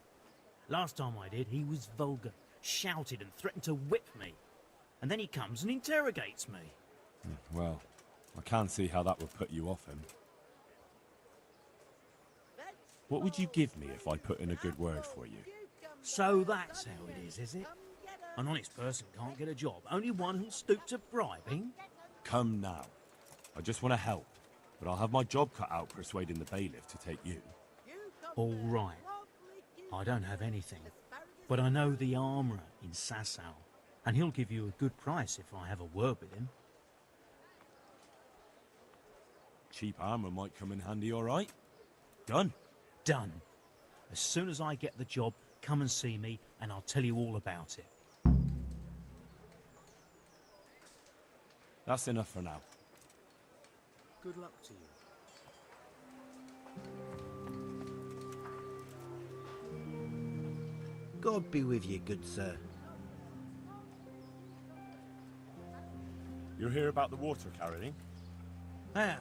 Last time I did, he was vulgar, shouted and threatened to whip me. And then he comes and interrogates me. Well, I can't see how that would put you off him. What would you give me if I put in a good word for you? So that's how it is it? An honest person can't get a job, only one who'll stoop to bribing? Come now. I just want to help, but I'll have my job cut out persuading the bailiff to take you. All right. I don't have anything, but I know the armourer in Sasau, and he'll give you a good price if I have a word with him. Cheap armour might come in handy, all right? Done. Done. As soon as I get the job, come and see me, and I'll tell you all about it. That's enough for now. Good luck to you. God be with you, good sir. You're here about the water carrying? I am.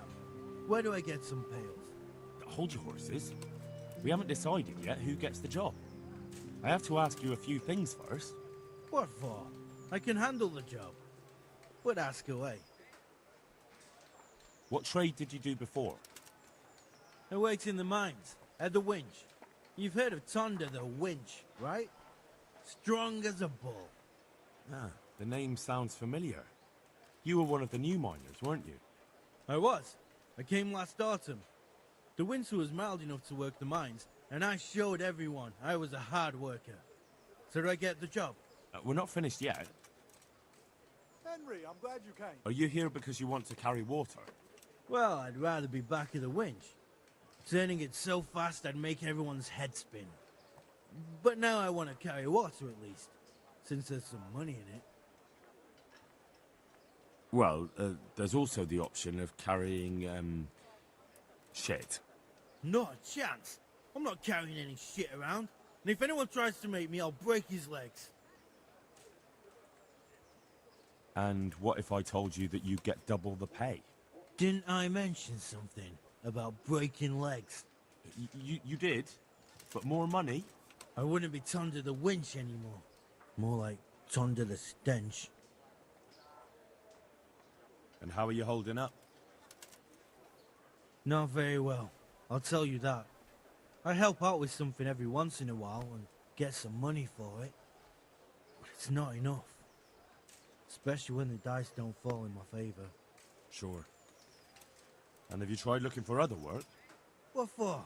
Where do I get some pails? Hold your horses. We haven't decided yet who gets the job. I have to ask you a few things first. What for? I can handle the job. But ask away. What trade did you do before? I worked in the mines, at the winch. You've heard of Tonda the winch, right? Strong as a bull. Ah, the name sounds familiar. You were one of the new miners, weren't you? I was. I came last autumn. The winter was mild enough to work the mines, and I showed everyone I was a hard worker. So did I get the job? We're not finished yet. Henry, I'm glad you came. Are you here because you want to carry water? Well, I'd rather be back at the winch. Turning it so fast I'd make everyone's head spin. But now I want to carry water at least, since there's some money in it. Well, there's also the option of carrying, shit. Not a chance. I'm not carrying any shit around. And if anyone tries to make me, I'll break his legs. And what if I told you that you get double the pay? Didn't I mention something about breaking legs? You did? But more money? I wouldn't be Tonda the winch anymore. More like Tonda the stench. And how are you holding up? Not very well, I'll tell you that. I help out with something every once in a while and get some money for it. But it's not enough. Especially when the dice don't fall in my favor. Sure. And have you tried looking for other work? What for?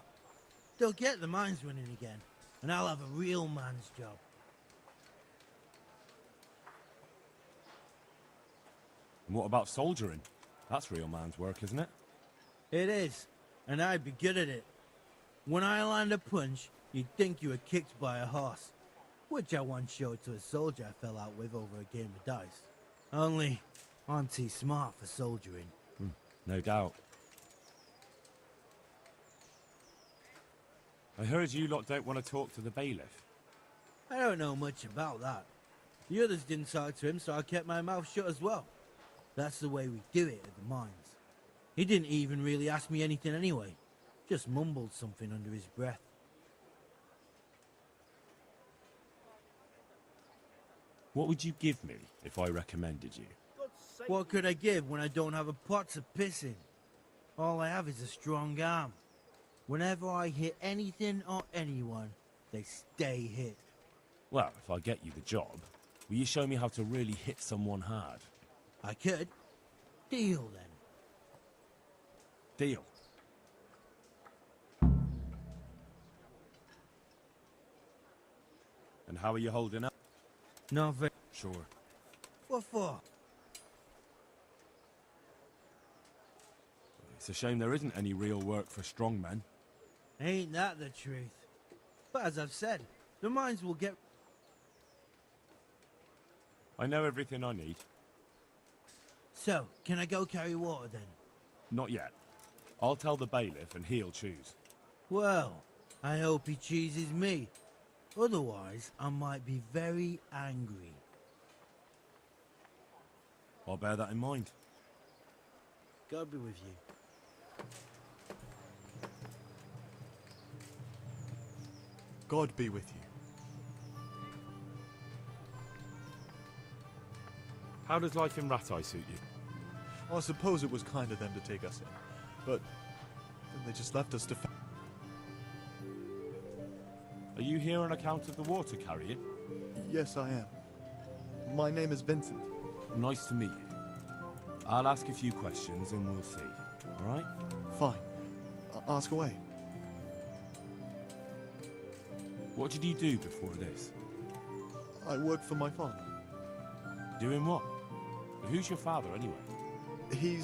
They'll get the mines running again, and I'll have a real man's job. And what about soldiering? That's real man's work, isn't it? It is, and I'd be good at it. When I land a punch, you'd think you were kicked by a horse, which I once showed to a soldier I fell out with over a game of dice. Only, I'm too smart for soldiering. No doubt. I heard you lot don't want to talk to the bailiff. I don't know much about that. The others didn't talk to him, so I kept my mouth shut as well. That's the way we do it at the mines. He didn't even really ask me anything anyway. Just mumbled something under his breath. What would you give me if I recommended you? What could I give when I don't have a pot to piss in? All I have is a strong arm. Whenever I hit anything or anyone, they stay hit. Well, if I get you the job, will you show me how to really hit someone hard? I could. Deal, then. Deal. And how are you holding up? Not very... Sure. What for? It's a shame there isn't any real work for strongmen. Ain't that the truth? But as I've said, the mines will get... I know everything I need. So, can I go carry water then? Not yet. I'll tell the bailiff and he'll choose. Well, I hope he chooses me. Otherwise, I might be very angry. I'll bear that in mind. God be with you. God be with you. How does life in Rattay suit you? I suppose it was kind of them to take us in, but then they just left us to... Are you here on account of the water carrying? Yes, I am. My name is Vincent. Nice to meet you. I'll ask a few questions and we'll see, all right? Fine. Ask away. What did you do before this? I work for my father. Doing what? Who's your father, anyway? He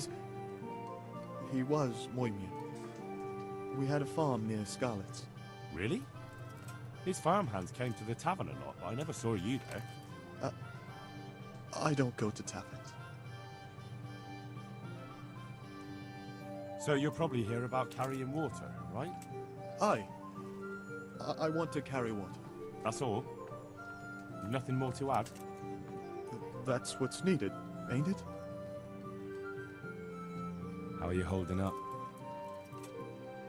was Moimir. We had a farm near Scarlet's. Really? His farmhands came to the tavern a lot, but I never saw you there. I don't go to taverns. So you're probably here about carrying water, right? I want to carry water. That's all? Nothing more to add? That's what's needed, ain't it? How are you holding up?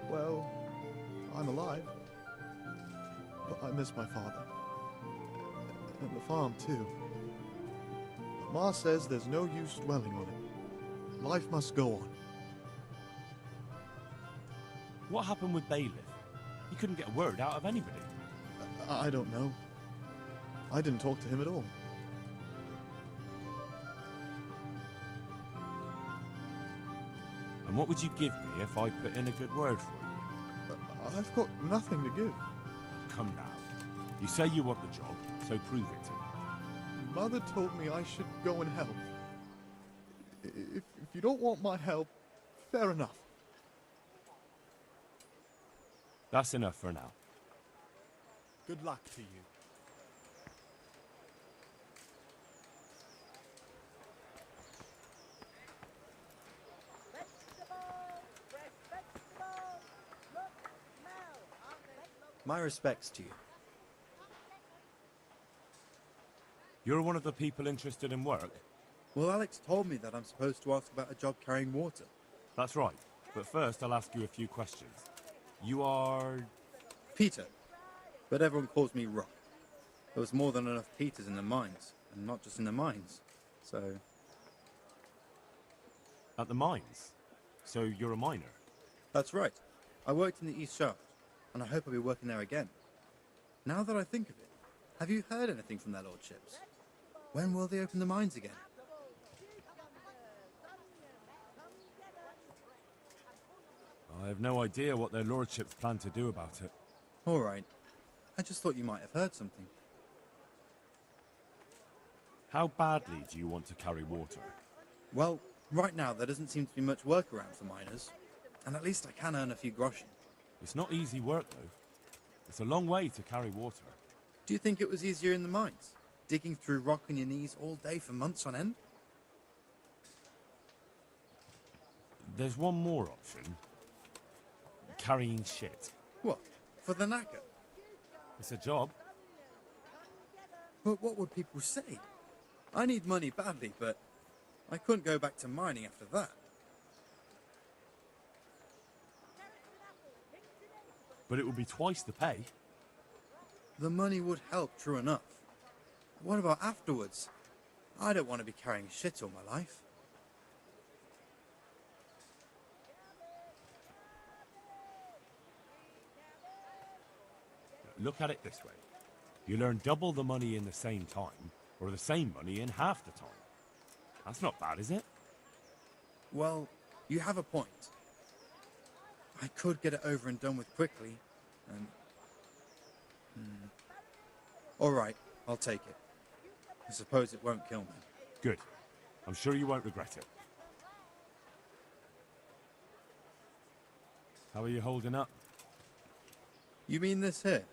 Well, I'm alive. But I miss my father. And the farm, too. But Ma says there's no use dwelling on it. Life must go on. What happened with Bailiff? He couldn't get a word out of anybody. I don't know. I didn't talk to him at all. And what would you give me if I put in a good word for you? I've got nothing to give. Come now. You say you want the job, so prove it to me. Mother told me I should go and help. If you don't want my help, fair enough. That's enough for now. Good luck to you. My respects to you. You're one of the people interested in work? Well, Alex told me that I'm supposed to ask about a job carrying water. That's right. But first, I'll ask you a few questions. You are... Peter. But everyone calls me Rock. There was more than enough Peters in the mines, and not just in the mines. So... At the mines? So you're a miner? That's right. I worked in the East Shaft, and I hope I'll be working there again. Now that I think of it, have you heard anything from their lordships? When will they open the mines again? I have no idea what their lordships plan to do about it. All right. I just thought you might have heard something. How badly do you want to carry water? Well, right now there doesn't seem to be much work around for miners, and at least I can earn a few groschen. It's not easy work, though. It's a long way to carry water. Do you think it was easier in the mines? Digging through rock on your knees all day for months on end? There's one more option. Carrying shit. What? For the knacker? It's a job. But what would people say? I need money badly, but I couldn't go back to mining after that. But it would be twice the pay. The money would help, true enough. What about afterwards? I don't want to be carrying shit all my life. Look at it this way. You'll earn double the money in the same time, or the same money in half the time. That's not bad, is it? Well, you have a point. I could get it over and done with quickly, and... All right, I'll take it. I suppose it won't kill me. Good. I'm sure you won't regret it. How are you holding up? You mean this here?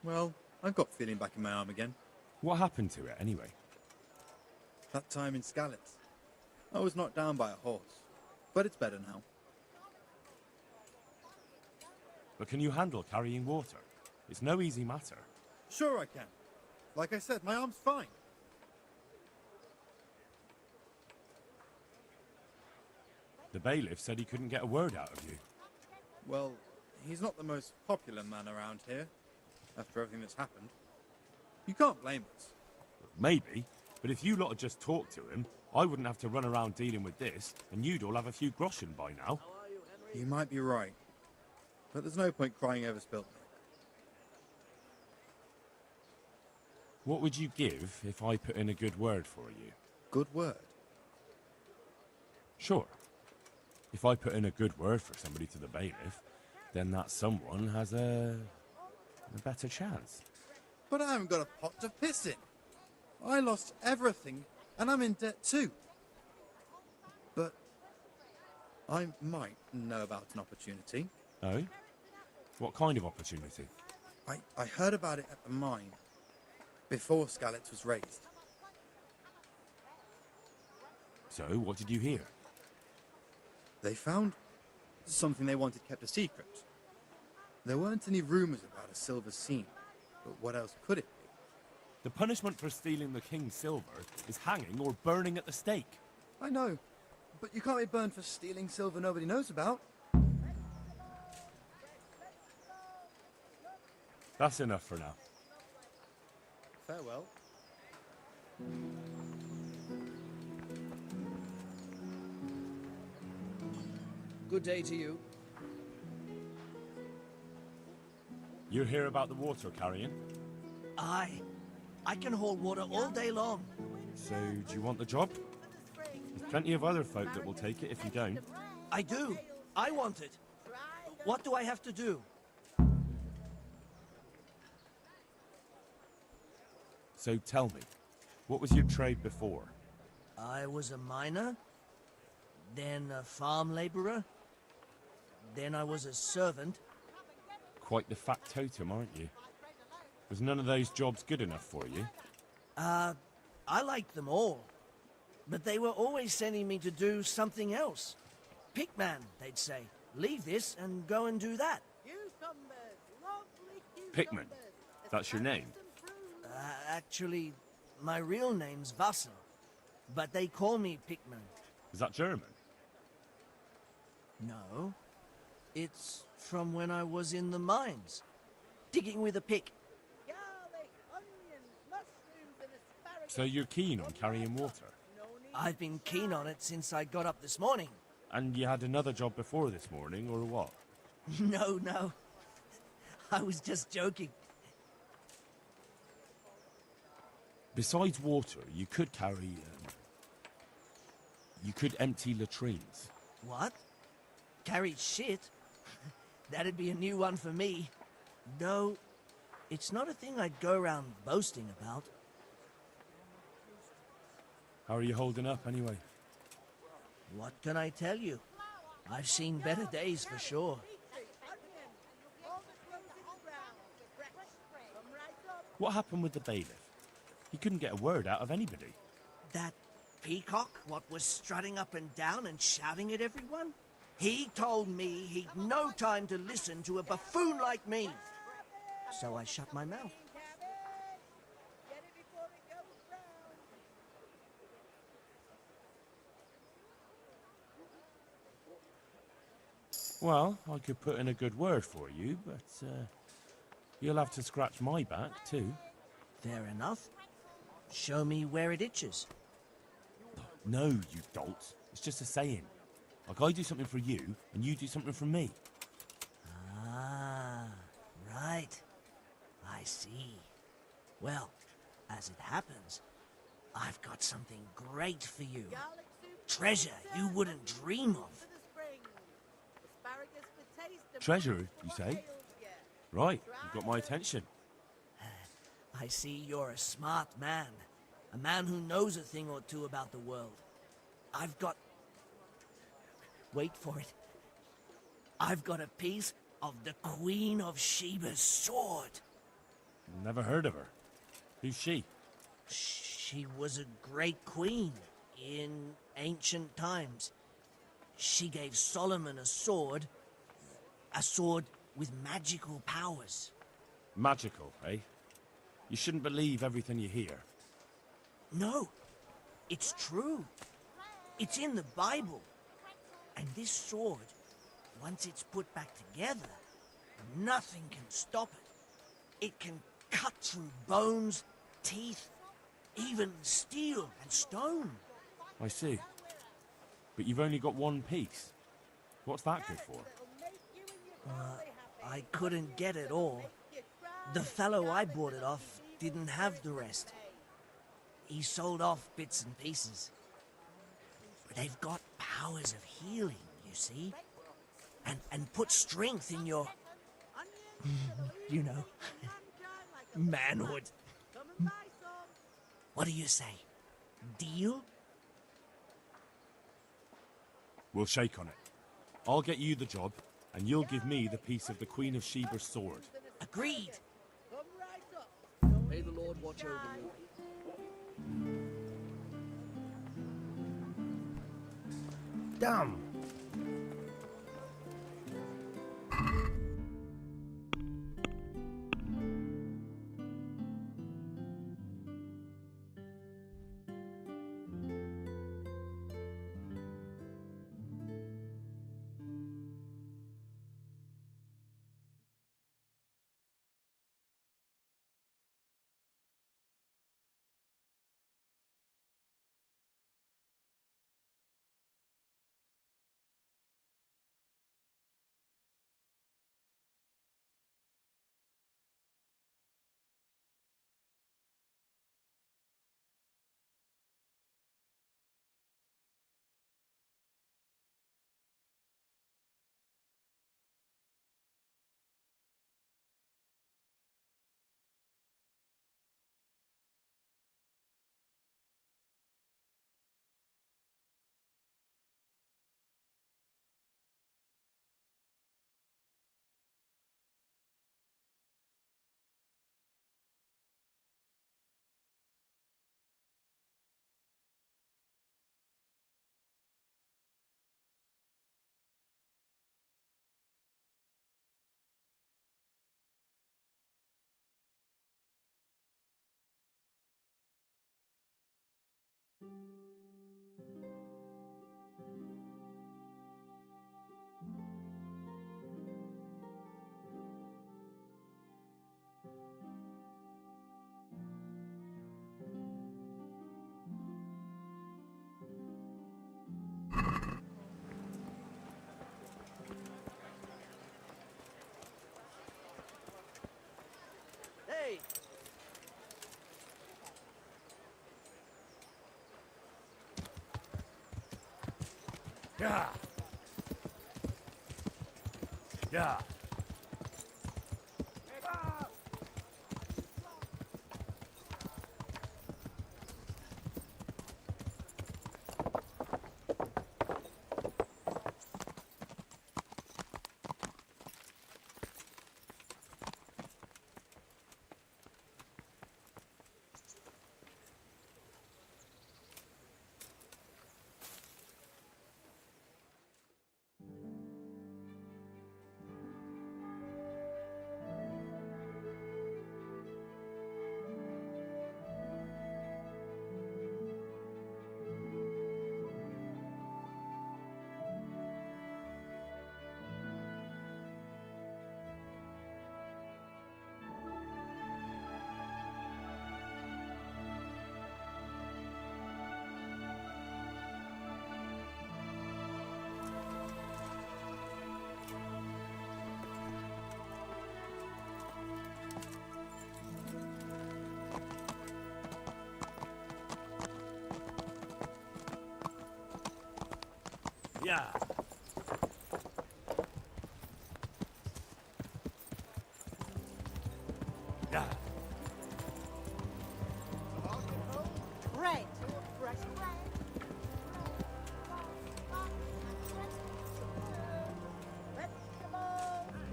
Well, I've got feeling back in my arm again. What happened to it, anyway? That time in Skalitz. I was knocked down by a horse, but it's better now. But can you handle carrying water? It's no easy matter. Sure I can. Like I said, my arm's fine. The bailiff said he couldn't get a word out of you. Well, he's not the most popular man around here, after everything that's happened. You can't blame us. Maybe, but if you lot had just talked to him, I wouldn't have to run around dealing with this, and you'd all have a few groschen by now. You might be right. But there's no point crying over spilt milk. What would you give if I put in a good word for you? Good word? Sure. If I put in a good word for somebody to the bailiff, then that someone has a better chance. But I haven't got a pot to piss in. I lost everything, and I'm in debt too. But I might know about an opportunity. Oh? What kind of opportunity? I heard about it at the mine, before Skalitz was raised. So, what did you hear? They found something they wanted kept a secret. There weren't any rumors about a silver scene, but what else could it be? The punishment for stealing the king's silver is hanging or burning at the stake. I know, but you can't be burned for stealing silver nobody knows about. That's enough for now. Farewell. Good day to you. You hear about the water carrying? Aye. I can hold water all day long. So, do you want the job? There's plenty of other folk that will take it if you don't. I do. I want it. What do I have to do? So tell me, what was your trade before? I was a miner, then a farm laborer, then I was a servant. Quite the factotum, aren't you? Was none of those jobs good enough for you? I liked them all, but they were always sending me to do something else. Pickman, they'd say. Leave this and go and do that. Pickman? That's your name? Actually, my real name's Vassal, but they call me Pickman. Is that German? No. It's from when I was in the mines, digging with a pick. So you're keen on carrying water? I've been keen on it since I got up this morning. And you had another job before this morning, or what? No. I was just joking. Besides water, you could carry... you could empty latrines. What? Carry shit? That'd be a new one for me. Though, it's not a thing I'd go around boasting about. How are you holding up, anyway? What can I tell you? I've seen better days for sure. What happened with the bailiff? He couldn't get a word out of anybody. That peacock, what was strutting up and down and shouting at everyone? He told me he'd no time to listen to a buffoon like me. So I shut my mouth. Well, I could put in a good word for you, but you'll have to scratch my back, too. Fair enough. Show me where it itches. No, you dolt. It's just a saying. Like I do something for you, and you do something for me. Ah, right. I see. Well, as it happens, I've got something great for you. Treasure you wouldn't dream of. Treasure, you say? Right, you've got my attention. I see you're a smart man. A man who knows a thing or two about the world. I've got... Wait for it. I've got a piece of the Queen of Sheba's sword. Never heard of her. Who's she? She was a great queen in ancient times. She gave Solomon a sword with magical powers. Magical, eh? You shouldn't believe everything you hear. No, it's true. It's in the Bible. And this sword, once it's put back together, nothing can stop it. It can cut through bones, teeth, even steel and stone. I see. But you've only got one piece. What's that good for? I couldn't get it all. The fellow I bought it off didn't have the rest. He sold off bits and pieces. But they've got powers of healing, you see? And put strength in your... you know... manhood. What do you say? Deal? We'll shake on it. I'll get you the job, and you'll give me the piece of the Queen of Sheba's sword. Agreed. Lord watch over you. Damn! Hey! Yeah. Yeah. Yeah. Yeah.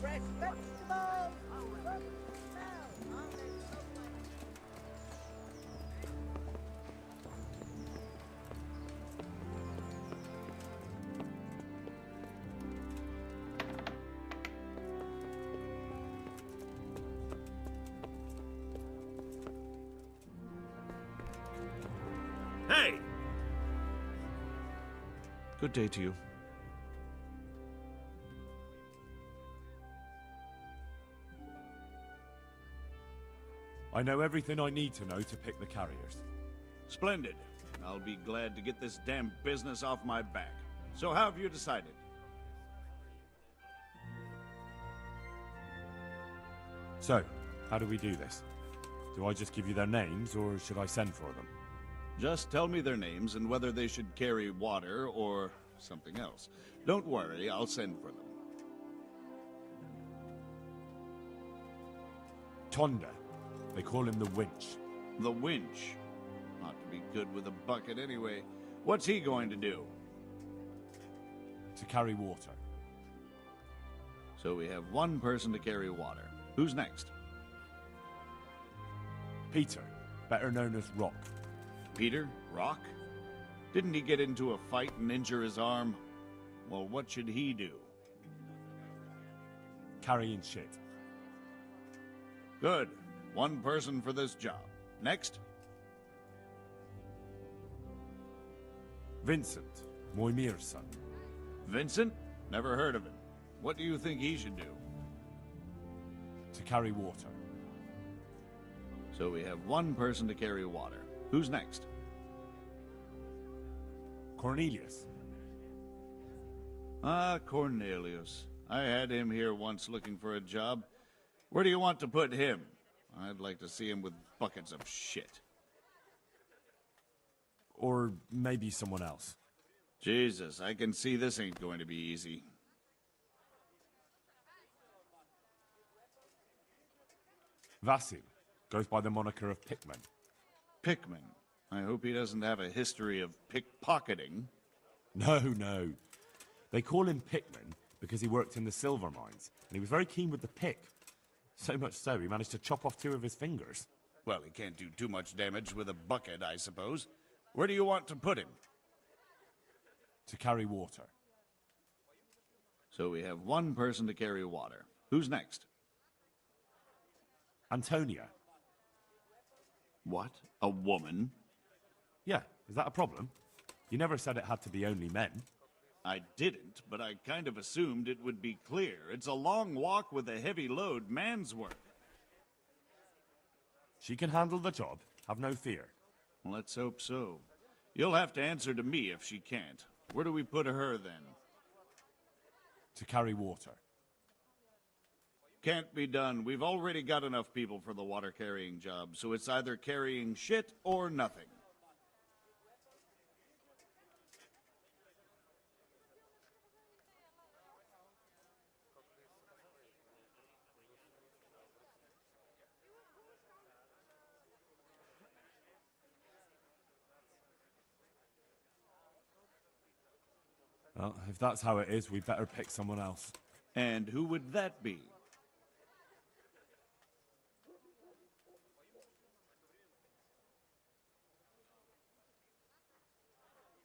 Red. Hey! Good day to you. I know everything I need to know to pick the carriers. Splendid. I'll be glad to get this damn business off my back. So how have you decided? So, how do we do this? Do I just give you their names, or should I send for them? Just tell me their names and whether they should carry water or something else. Don't worry, I'll send for them. Tonda. They call him the Winch. The Winch? Ought to be good with a bucket anyway. What's he going to do? To carry water. So we have one person to carry water. Who's next? Peter, better known as Rock. Peter? Rock? Didn't he get into a fight and injure his arm? Well, what should he do? Carrying shit. Good. One person for this job. Next? Vincent, Moimir's son. Vincent? Never heard of him. What do you think he should do? To carry water. So we have one person to carry water. Who's next? Cornelius. Ah, Cornelius. I had him here once looking for a job. Where do you want to put him? I'd like to see him with buckets of shit. Or maybe someone else. Jesus, I can see this ain't going to be easy. Vasil goes by the moniker of Pickman. Pickman? I hope he doesn't have a history of pickpocketing. No. They call him Pickman because he worked in the silver mines, and he was very keen with the pick. So much so, he managed to chop off 2 of his fingers. Well, he can't do too much damage with a bucket, I suppose. Where do you want to put him? To carry water. So we have one person to carry water. Who's next? Antonia. What? A woman? Yeah, is that a problem? You never said it had to be only men. I didn't, but I kind of assumed it would be clear. It's a long walk with a heavy load, man's work. She can handle the job, have no fear. Let's hope so. You'll have to answer to me if she can't. Where do we put her, then? To carry water. Can't be done. We've already got enough people for the water-carrying job, so it's either carrying shit or nothing. Well, if that's how it is, we'd better pick someone else. And who would that be?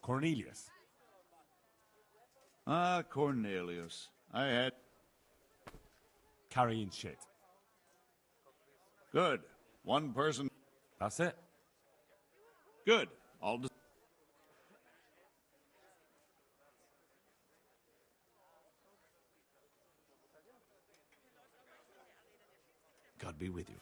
Cornelius. Ah, Cornelius. I had... Carrying shit. Good. One person... That's it. Good. I'll... God be with you.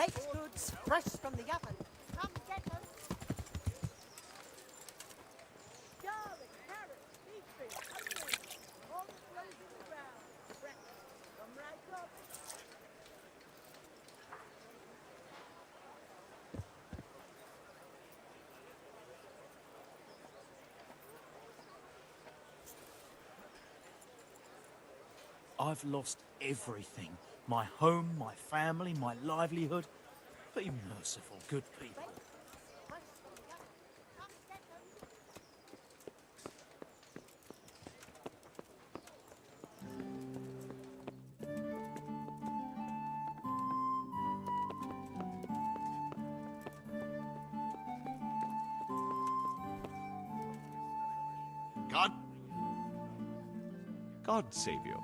baked goods fresh from the oven. Come get them. Garlic, carrots, beetroot, onions, all that grows in the ground. Fresh. Come right up. I've lost everything. My home, my family, my livelihood. Be merciful, good people. God save you.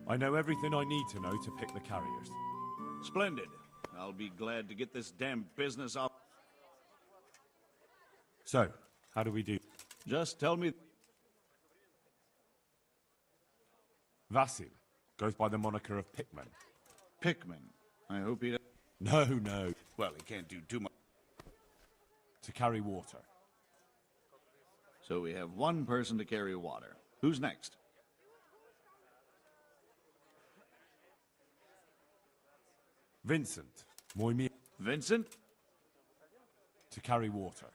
I know everything I need to know to pick the carriers. Splendid. I'll be glad to get this damn business off. So, how do we do? Just tell me. Vasil goes by the moniker of Pickman. Pickman. I hope he... No, no. Well, he can't do too much. To carry water. So we have one person to carry water. Who's next? Vincent. Vincent? To carry water.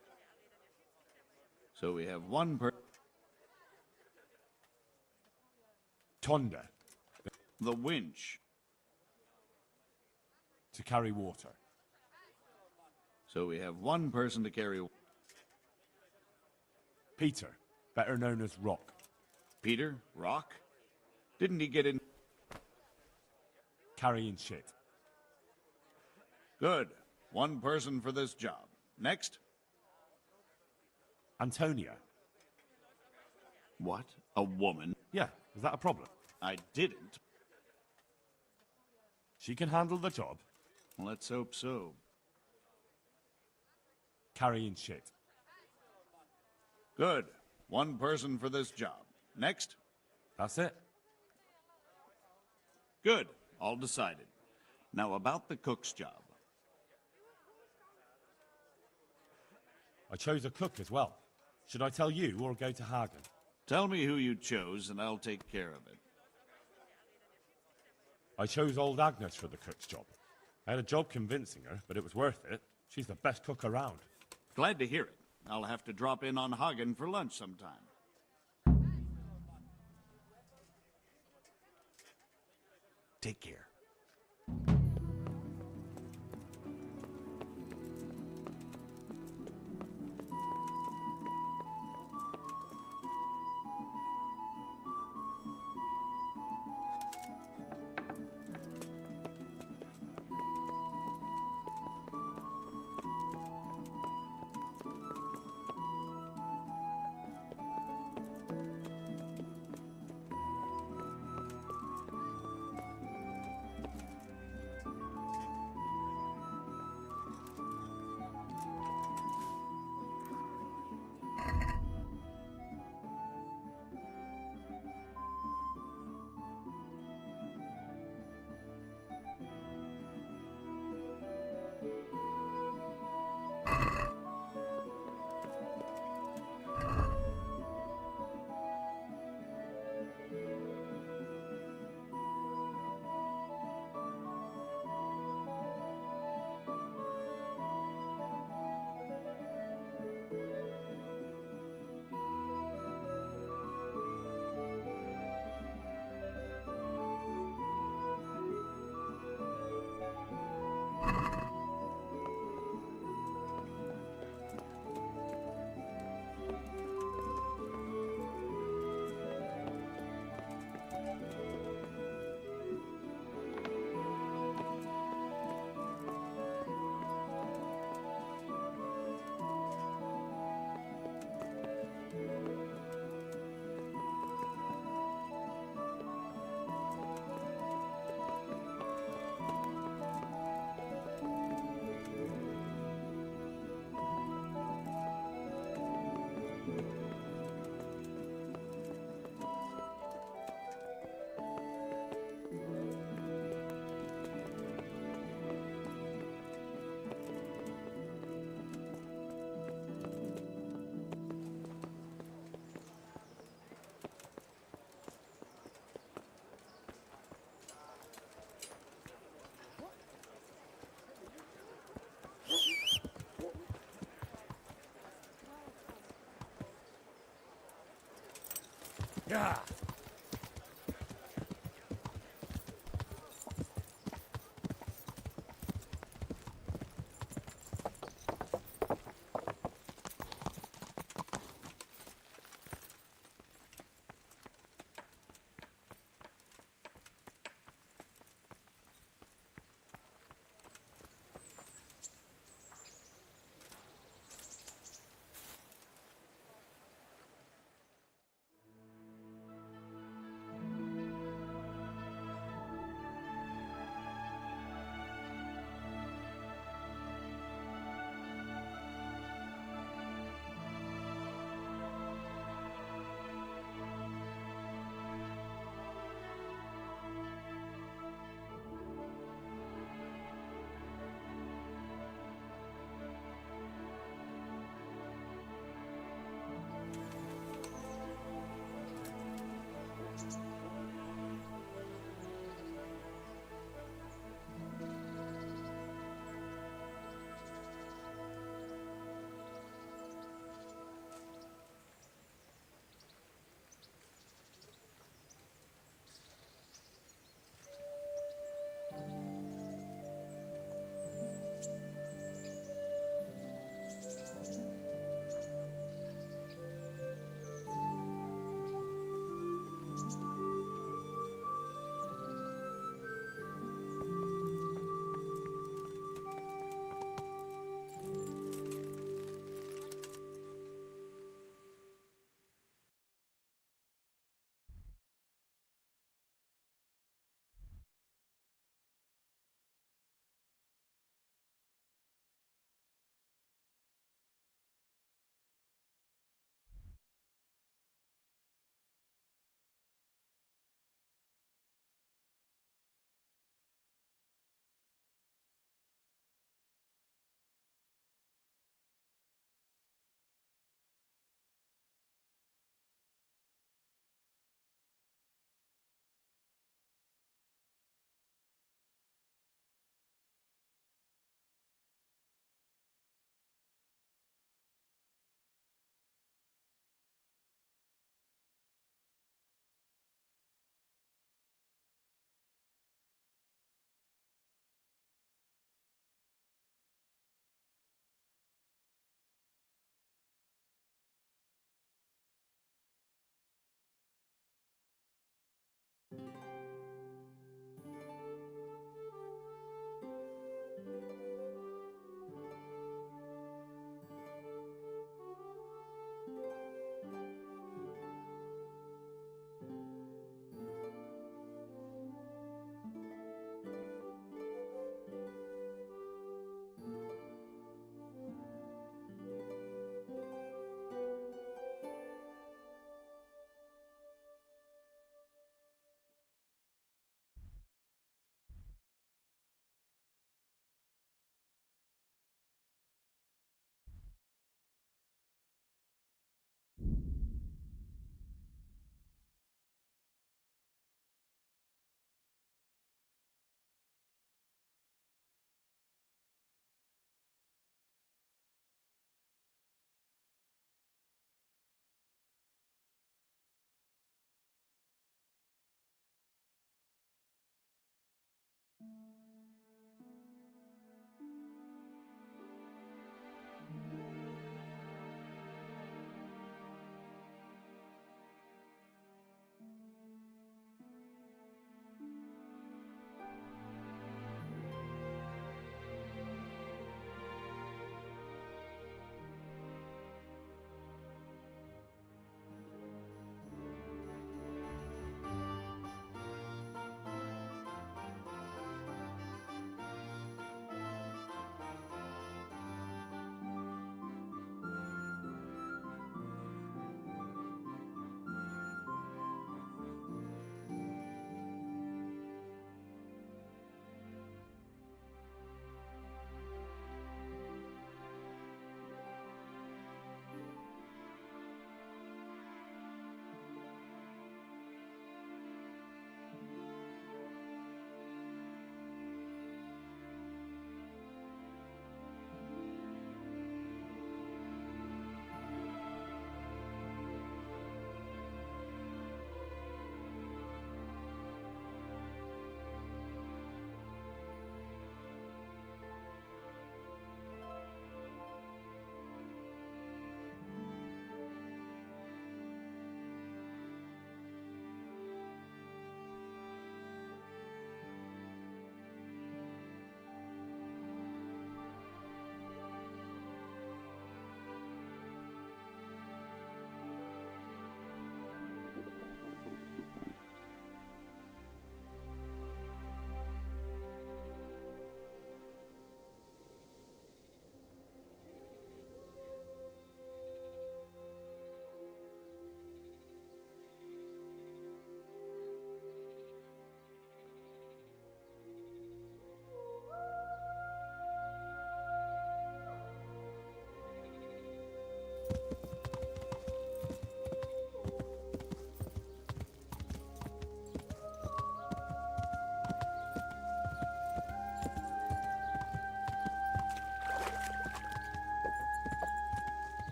So we have one person. Tonda. The winch. To carry water. So we have one person to carry... Peter, better known as Rock. Peter? Rock? Didn't he get in... Carrying shit. Good. One person for this job. Next? Antonia. What? A woman? Yeah, is that a problem? I didn't. She can handle the job. Let's hope so. Carrying shit. Good. One person for this job. Next? That's it. Good. All decided. Now about the cook's job. I chose a cook as well. Should I tell you or go to Hagen? Tell me who you chose and I'll take care of it. I chose old Agnes for the cook's job. I had a job convincing her, but it was worth it. She's the best cook around. Glad to hear it. I'll have to drop in on Hagen for lunch sometime. Take care. Yeah.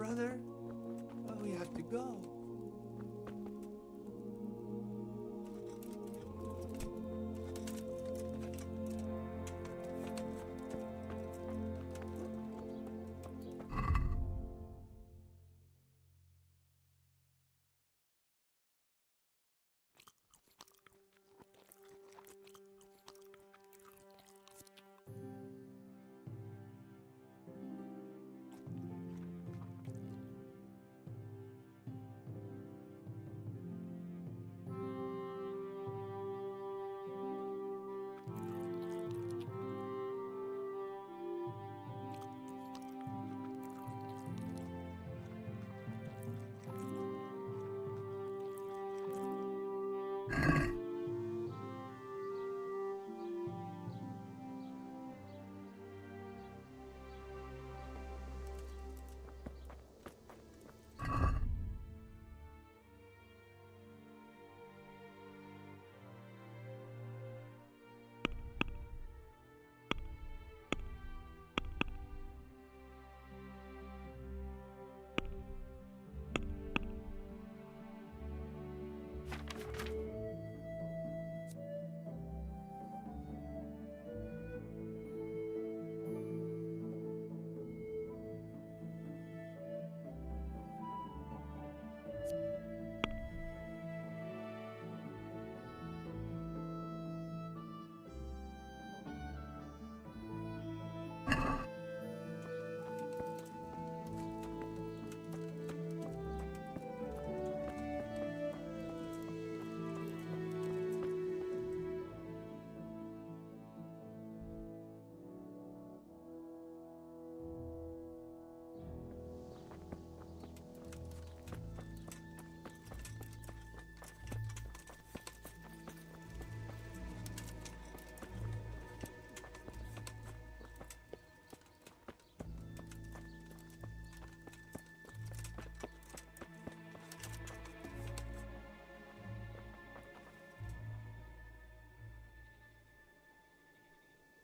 brother. Well, we have to go.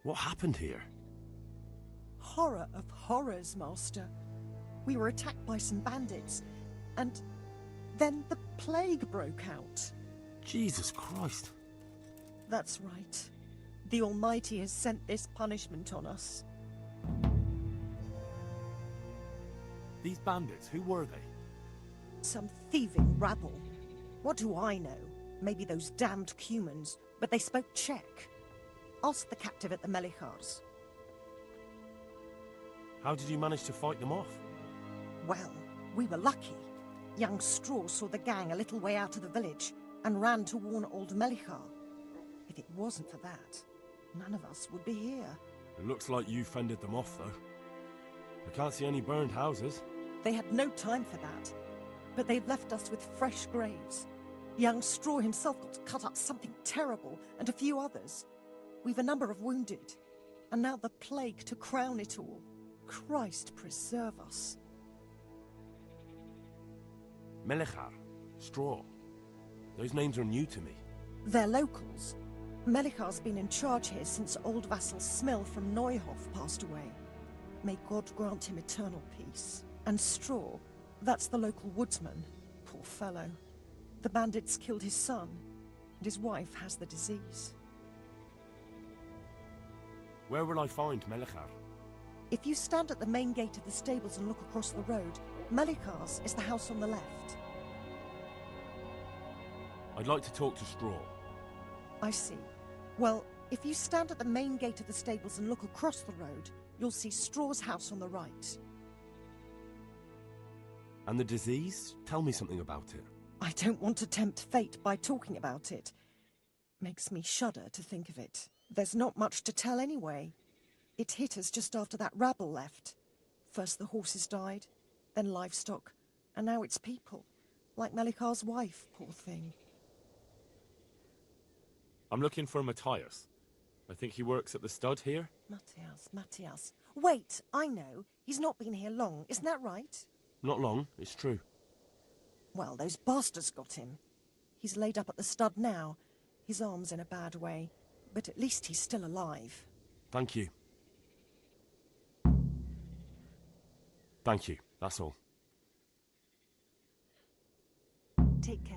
What happened here? Horror of horrors, Master. We were attacked by some bandits, and then the plague broke out. Jesus Christ. That's right. The Almighty has sent this punishment on us. These bandits, who were they? Some thieving rabble. What do I know? Maybe those damned Cumans, but they spoke Czech. Ask the captive at the Melichars. How did you manage to fight them off? Well, we were lucky. Young Straw saw the gang a little way out of the village and ran to warn old Melichar. If it wasn't for that, none of us would be here. It looks like you fended them off, though. I can't see any burned houses. They had no time for that, but they've left us with fresh graves. Young Straw himself got cut up something terrible, and a few others. We've a number of wounded, and now the plague to crown it all. Christ preserve us. Melichar, Straw. Those names are new to me. They're locals. Melichar's been in charge here since old vassal Smil from Neuhof passed away. May God grant him eternal peace. And Straw, that's the local woodsman. Poor fellow. The bandits killed his son, and his wife has the disease. Where will I find Melichar? If you stand at the main gate of the stables and look across the road, Melichar's is the house on the left. I'd like to talk to Straw. I see. Well, if you stand at the main gate of the stables and look across the road, you'll see Straw's house on the right. And the disease? Tell me something about it. I don't want to tempt fate by talking about it. Makes me shudder to think of it. There's not much to tell anyway. It hit us just after that rabble left. First the horses died, then livestock, and now it's people. Like Melichar's wife, poor thing. I'm looking for Matthias. I think he works at the stud here. Matthias. Wait, I know. He's not been here long, isn't that right? Not long, it's true. Well, those bastards got him. He's laid up at the stud now. His arm's in a bad way, but at least he's still alive. Thank you. Thank you, that's all. Take care.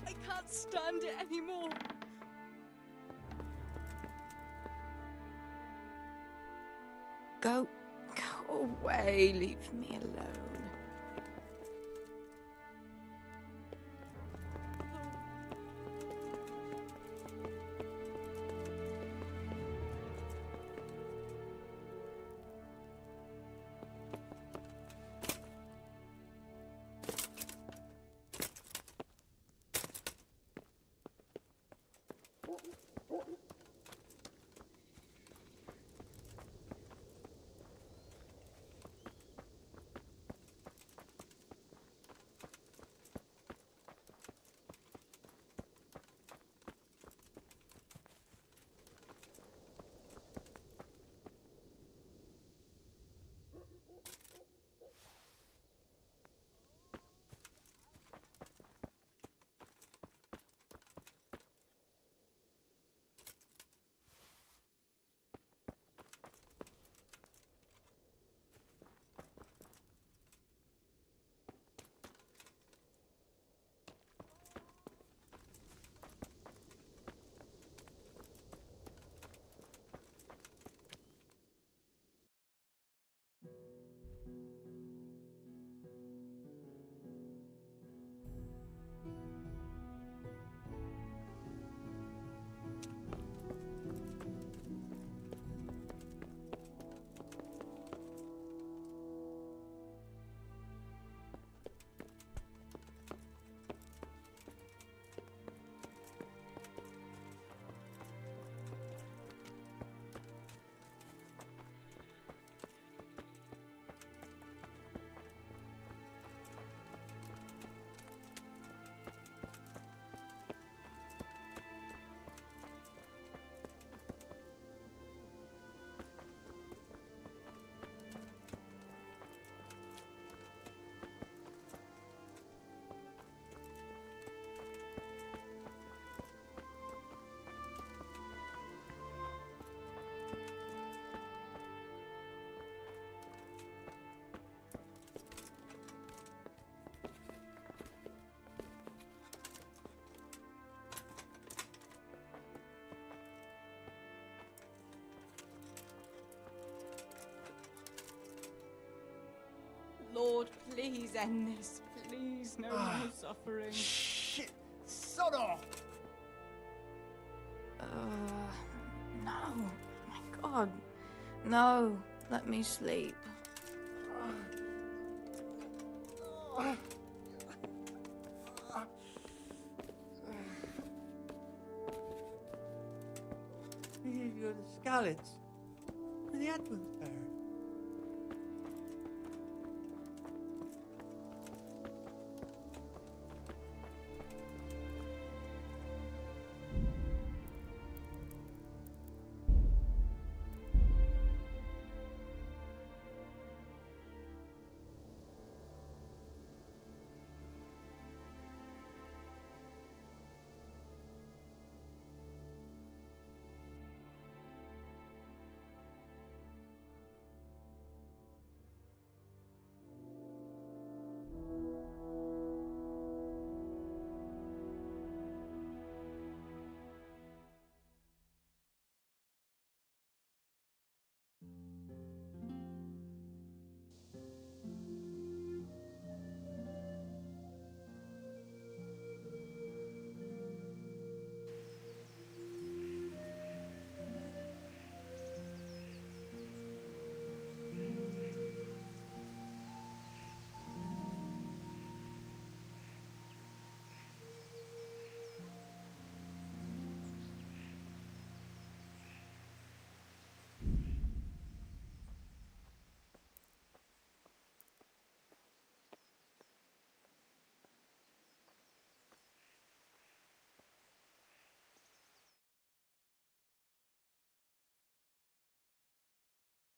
I can't stand it anymore. Go away, leave me alone. Lord, please end this. Please, no more suffering. Shit! Son off! No. My God. No. Let me sleep. You're the Scarlets. The Advent family.